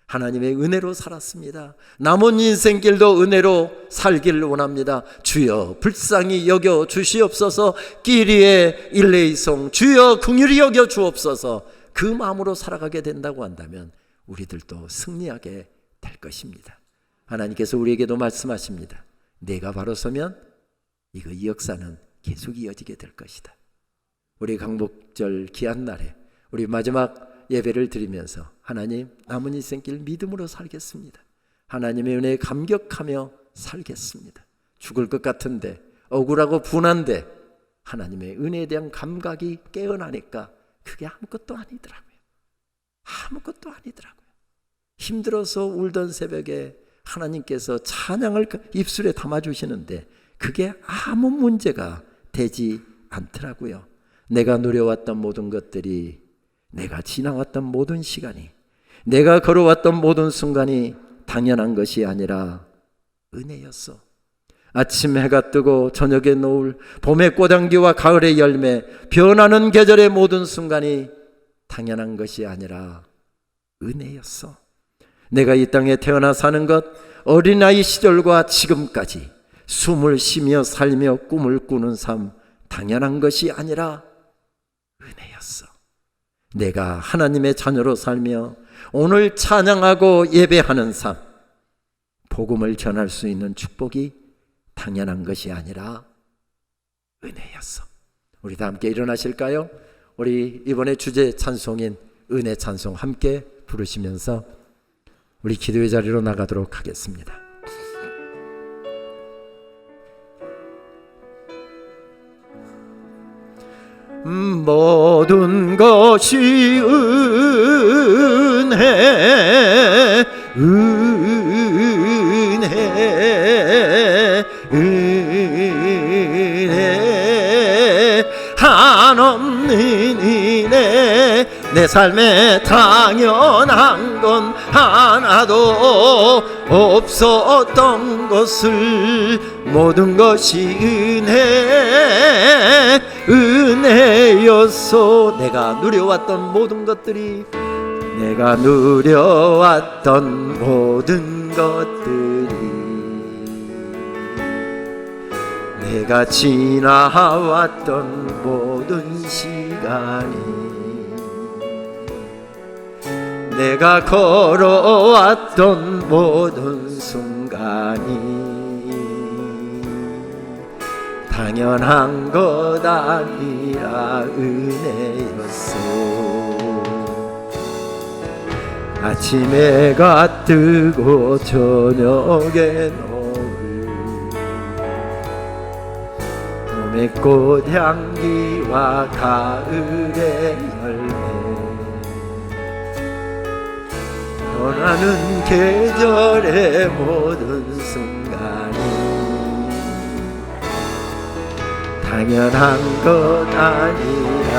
하나님의 은혜로 살았습니다. 남은 인생길도 은혜로 살기를 원합니다. 주여 불쌍히 여겨 주시옵소서. 끼리에 일레이송 주여 긍휼히 여겨 주옵소서. 그 마음으로 살아가게 된다고 한다면 우리들도 승리하게 될 것입니다. 하나님께서 우리에게도 말씀하십니다. 내가 바로 서면 이 역사는 계속 이어지게 될 것이다. 우리 강복절 귀한 날에 우리 마지막 예배를 드리면서 하나님, 남은 인생길 믿음으로 살겠습니다. 하나님의 은혜에 감격하며 살겠습니다. 죽을 것 같은데, 억울하고 분한데 하나님의 은혜에 대한 감각이 깨어나니까 그게 아무것도 아니더라고요. 아무것도 아니더라고요. 힘들어서 울던 새벽에 하나님께서 찬양을 입술에 담아주시는데 그게 아무 문제가 되지 않더라고요. 내가 누려왔던 모든 것들이, 내가 지나왔던 모든 시간이, 내가 걸어왔던 모든 순간이 당연한 것이 아니라 은혜였어. 아침 해가 뜨고 저녁에 노을, 봄의 꽃향기와 가을의 열매, 변하는 계절의 모든 순간이 당연한 것이 아니라 은혜였어. 내가 이 땅에 태어나 사는 것, 어린아이 시절과 지금까지 숨을 쉬며 살며 꿈을 꾸는 삶, 당연한 것이 아니라 은혜였어. 내가 하나님의 자녀로 살며 오늘 찬양하고 예배하는 삶, 복음을 전할 수 있는 축복이 당연한 것이 아니라 은혜였어. 우리 다 함께 일어나실까요? 우리 이번에 주제 찬송인 은혜 찬송 함께 부르시면서 우리 기도의 자리로 나가도록 하겠습니다. 모든 것이 은혜, 은혜, 은혜, 한없는 은혜. 내 삶에 당연한 건 하나도 없었던 것을, 모든 것이 은혜, 은혜였소. 내가 누려왔던 모든 것들이, 내가 누려왔던 모든 것들이, 내가 지나왔던 모든 시간이, 내가 걸어왔던 모든 순간이 당연한 것 아니라 은혜였소. 아침에 해가 뜨고 저녁에 노을, 봄의 꽃향기와 가을의 열매, 변하는 계절의 모든 순간이 당연한 것 아니라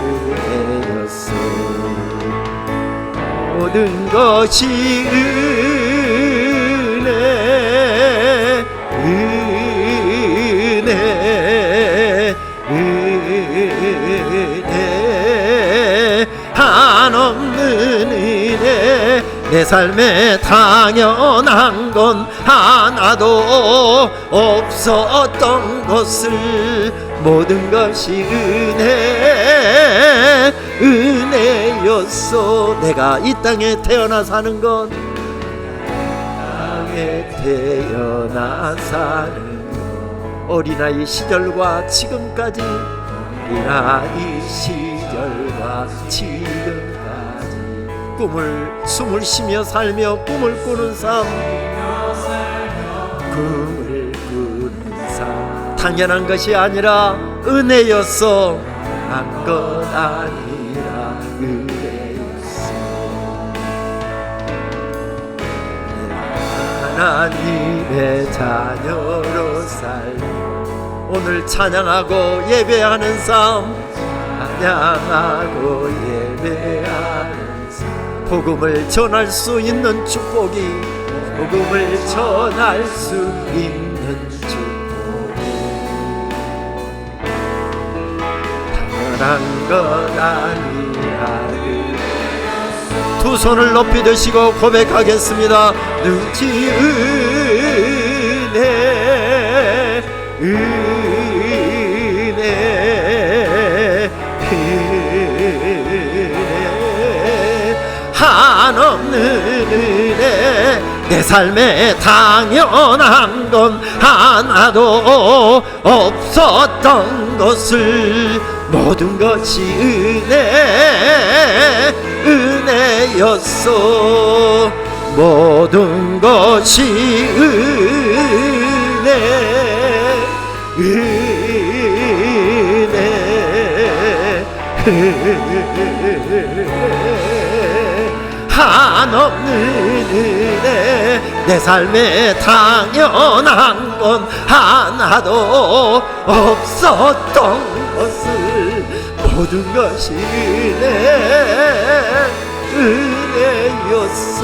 은혜였소. 모든 것이 은혜, 은혜, 은혜, 한없는 은혜. 내 삶에 당연한 건 하나도 없었던 것을, 모든 것이 은혜, 은혜였소. 내가 이 땅에 태어나 사는 건, 땅에 태어나 사는 건, 어린아이 시절과 지금까지, 어린아이 시절과 지금까지 숨을 쉬며 살며 꿈을 꾸는 삶, 꿈을 꾸는 삶, 당연한 것이 아니라 은혜였어. 난 것 아니라 은혜였어. 하나님의 자녀로 살며 오늘 찬양하고 예배하는 삶, 찬양하고 예배하는 복음을 전할 수 있는 축복이, 복음을 전할 수 있는 축복이 것 아니하리. 두 손을 높이 드시고 고백하겠습니다. 능치 은혜 한없는 은혜 내 삶에 당연한 건 하나도 없었던 것을 모든 것이 은혜였소. 모든 것이 한없는 은혜 내 삶에 당연한 건 하나도 없었던 것을 모든 것이 은혜였소.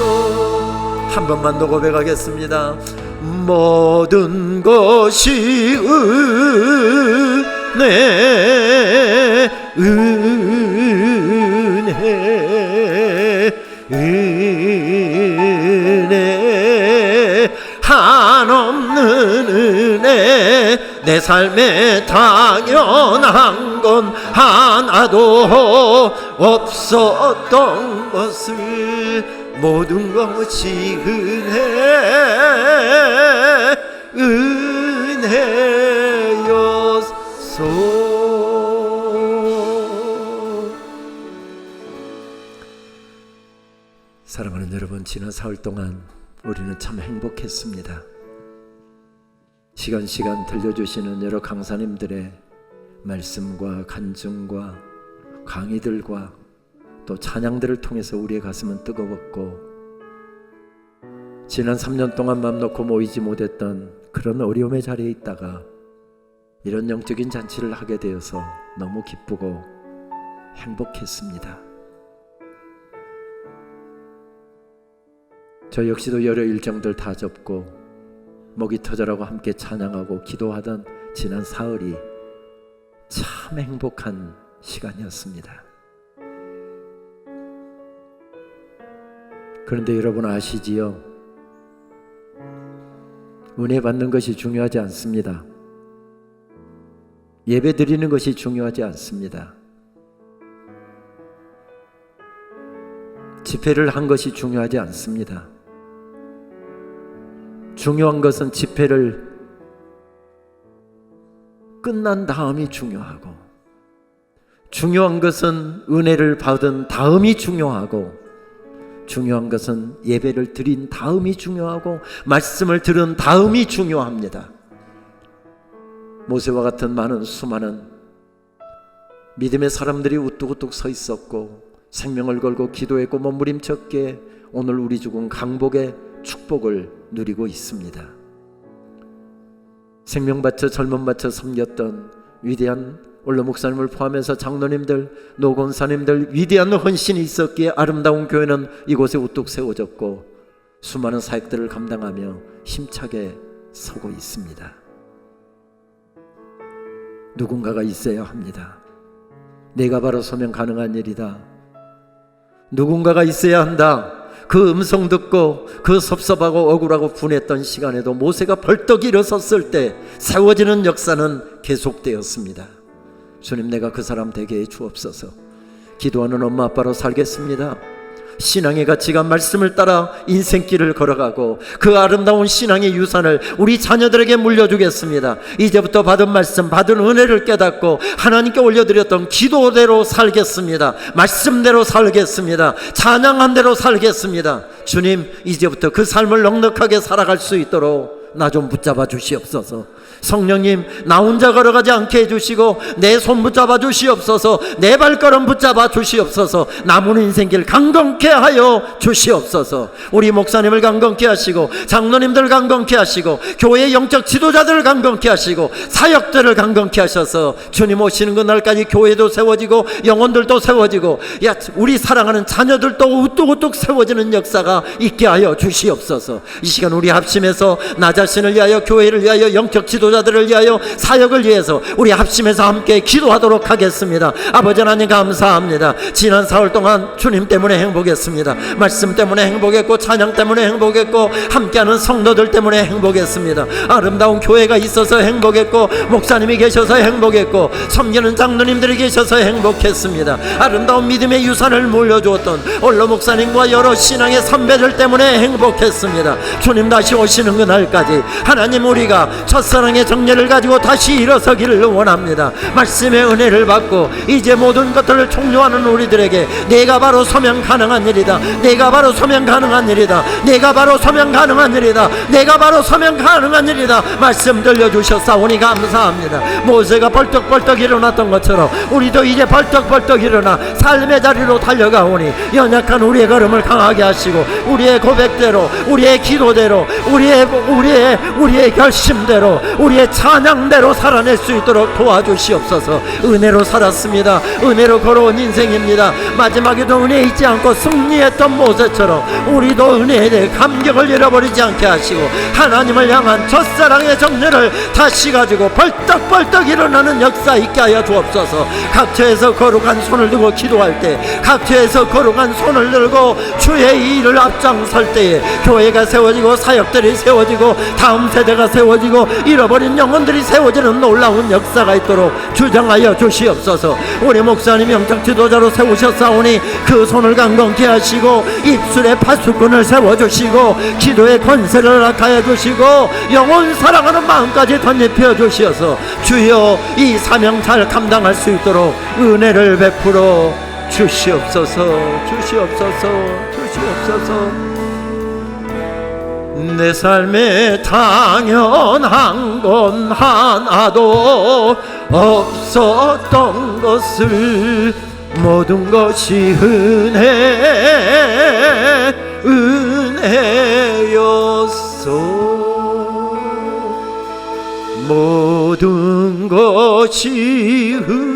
한 번만 더 고백하겠습니다. 모든 것이 은혜 한없는 은혜 내 삶에 당연한 건 하나도 없었던 것을 모든 것이 은혜였소. 사랑하는 여러분, 지난 사흘 동안 우리는 참 행복했습니다. 시간 들려주시는 여러 강사님들의 말씀과 간증과 강의들과 또 찬양들을 통해서 우리의 가슴은 뜨거웠고, 지난 3년 동안 맘 놓고 모이지 못했던 그런 어려움의 자리에 있다가 이런 영적인 잔치를 하게 되어서 너무 기쁘고 행복했습니다. 저 역시도 여러 일정들 다 접고 목이 터져라고 함께 찬양하고 기도하던 지난 사흘이 참 행복한 시간이었습니다. 그런데 여러분 아시지요? 은혜 받는 것이 중요하지 않습니다. 예배 드리는 것이 중요하지 않습니다. 집회를 한 것이 중요하지 않습니다. 중요한 것은 집회를 끝난 다음이 중요하고, 중요한 것은 은혜를 받은 다음이 중요하고, 중요한 것은 예배를 드린 다음이 중요하고, 말씀을 들은 다음이 중요합니다. 모세와 같은 수많은 믿음의 사람들이 우뚝우뚝 서 있었고 생명을 걸고 기도했고 몸부림쳤기에 오늘 우리 죽은 강복의 축복을 누리고 있습니다. 생명 바쳐 젊음 바쳐 섬겼던 위대한 원로 목사님을 포함해서 장로님들, 노건사님들 위대한 헌신이 있었기에 아름다운 교회는 이곳에 우뚝 세워졌고 수많은 사역들을 감당하며 힘차게 서고 있습니다. 누군가가 있어야 합니다. 내가 바로 서면 가능한 일이다. 누군가가 있어야 한다. 그 음성 듣고 그 섭섭하고 억울하고 분했던 시간에도 모세가 벌떡 일어섰을 때 세워지는 역사는 계속되었습니다. 주님, 내가 그 사람 되게 해 주옵소서. 기도하는 엄마 아빠로 살겠습니다. 신앙의 가치가 말씀을 따라 인생길을 걸어가고 그 아름다운 신앙의 유산을 우리 자녀들에게 물려주겠습니다. 이제부터 받은 말씀, 받은 은혜를 깨닫고 하나님께 올려드렸던 기도대로 살겠습니다. 말씀대로 살겠습니다. 찬양한 대로 살겠습니다. 주님, 이제부터 그 삶을 넉넉하게 살아갈 수 있도록 나 좀 붙잡아 주시옵소서. 성령님, 나 혼자 걸어가지 않게 해주시고 내 손 붙잡아 주시옵소서. 내 발걸음 붙잡아 주시옵소서. 남은 인생길 강건케 하여 주시옵소서. 우리 목사님을 강건케 하시고 장로님들 강건케 하시고 교회 영적 지도자들을 강건케 하시고 사역들을 강건케 하셔서 주님 오시는 그날까지 교회도 세워지고 영혼들도 세워지고 우리 사랑하는 자녀들도 우뚝우뚝 세워지는 역사가 있게 하여 주시옵소서. 이 시간 우리 합심해서 나 자신 자신을 위하여, 교회를 위하여, 영적 지도자들을 위하여, 사역을 위해서 우리 합심해서 함께 기도하도록 하겠습니다. 아버지 하나님 감사합니다. 지난 4월 동안 주님 때문에 행복했습니다. 말씀 때문에 행복했고, 찬양 때문에 행복했고, 함께하는 성도들 때문에 행복했습니다. 아름다운 교회가 있어서 행복했고, 목사님이 계셔서 행복했고, 섬기는 장로님들이 계셔서 행복했습니다. 아름다운 믿음의 유산을 물려주었던 올로 목사님과 여러 신앙의 선배들 때문에 행복했습니다. 주님 다시 오시는 그날까지 하나님, 우리가 첫사랑의 정열을 가지고 다시 일어서기를 원합니다. 말씀의 은혜를 받고 이제 모든 것들을 총료하는 우리들에게 내가 바로 서명 가능한 일이다, 내가 바로 서명 가능한 일이다, 내가 바로 서명 가능한 일이다, 내가 바로 서명 가능한 일이다 말씀 들려주셨사오니 감사합니다. 모세가 벌떡벌떡 일어났던 것처럼 우리도 이제 벌떡벌떡 일어나 삶의 자리로 달려가오니 연약한 우리의 걸음을 강하게 하시고, 우리의 고백대로, 우리의 기도대로, 우리의 결심대로, 우리의 찬양대로 살아낼 수 있도록 도와주시옵소서. 은혜로 살았습니다. 은혜로 걸어온 인생입니다. 마지막에도 은혜 잊지 않고 승리했던 모세처럼 우리도 은혜에 대해 감격을 잃어버리지 않게 하시고, 하나님을 향한 첫사랑의 정열을 다시 가지고 벌떡벌떡 일어나는 역사 있게 하여 주옵소서. 각처에서 거룩한 손을 들고 기도할 때, 각처에서 거룩한 손을 들고 주의 일을 앞장설 때에 교회가 세워지고, 사역들이 세워지고, 다음 세대가 세워지고, 잃어버린 영혼들이 세워지는 놀라운 역사가 있도록 주장하여 주시옵소서. 우리 목사님 영적 지도자로 세우셨사오니 그 손을 강건케 하시고, 입술에 파수꾼을 세워주시고, 기도의 권세를 허락하여 주시고, 영혼 사랑하는 마음까지 덧입혀 주시어서 주여 이 사명 잘 감당할 수 있도록 은혜를 베풀어 주시옵소서. 주시옵소서. 주시옵소서. 내 삶에 당연한 건 하나도 없었던 것을 모든 것이 은혜였소. 모든 것이 은혜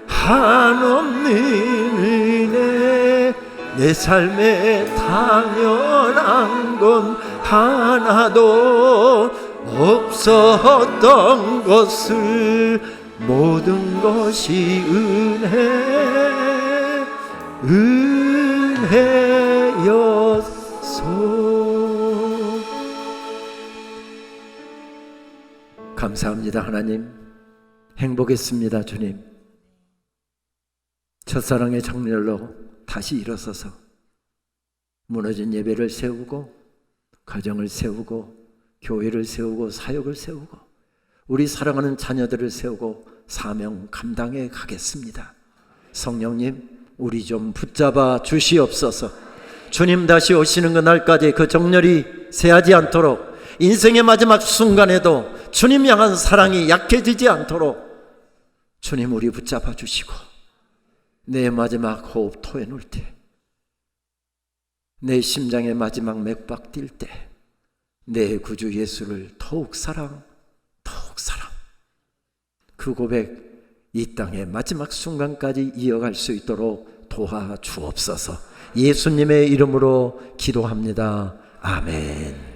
한없는 은혜. 내 삶에 당연한 건 하나도 없었던 것을 모든 것이 은혜였소. 감사합니다. 하나님, 행복했습니다. 주님, 첫사랑의 정열로 다시 일어서서 무너진 예배를 세우고, 가정을 세우고, 교회를 세우고, 사역을 세우고, 우리 사랑하는 자녀들을 세우고 사명 감당해 가겠습니다. 성령님, 우리 좀 붙잡아 주시옵소서. 주님 다시 오시는 그날까지 그 정열이 새하지 않도록, 인생의 마지막 순간에도 주님 향한 사랑이 약해지지 않도록 주님 우리 붙잡아 주시고, 내 마지막 호흡 토해놓을 때, 내 심장의 마지막 맥박 뛸 때, 내 구주 예수를 더욱 사랑, 그 고백 이 땅의 마지막 순간까지 이어갈 수 있도록 도와주옵소서. 예수님의 이름으로 기도합니다. 아멘.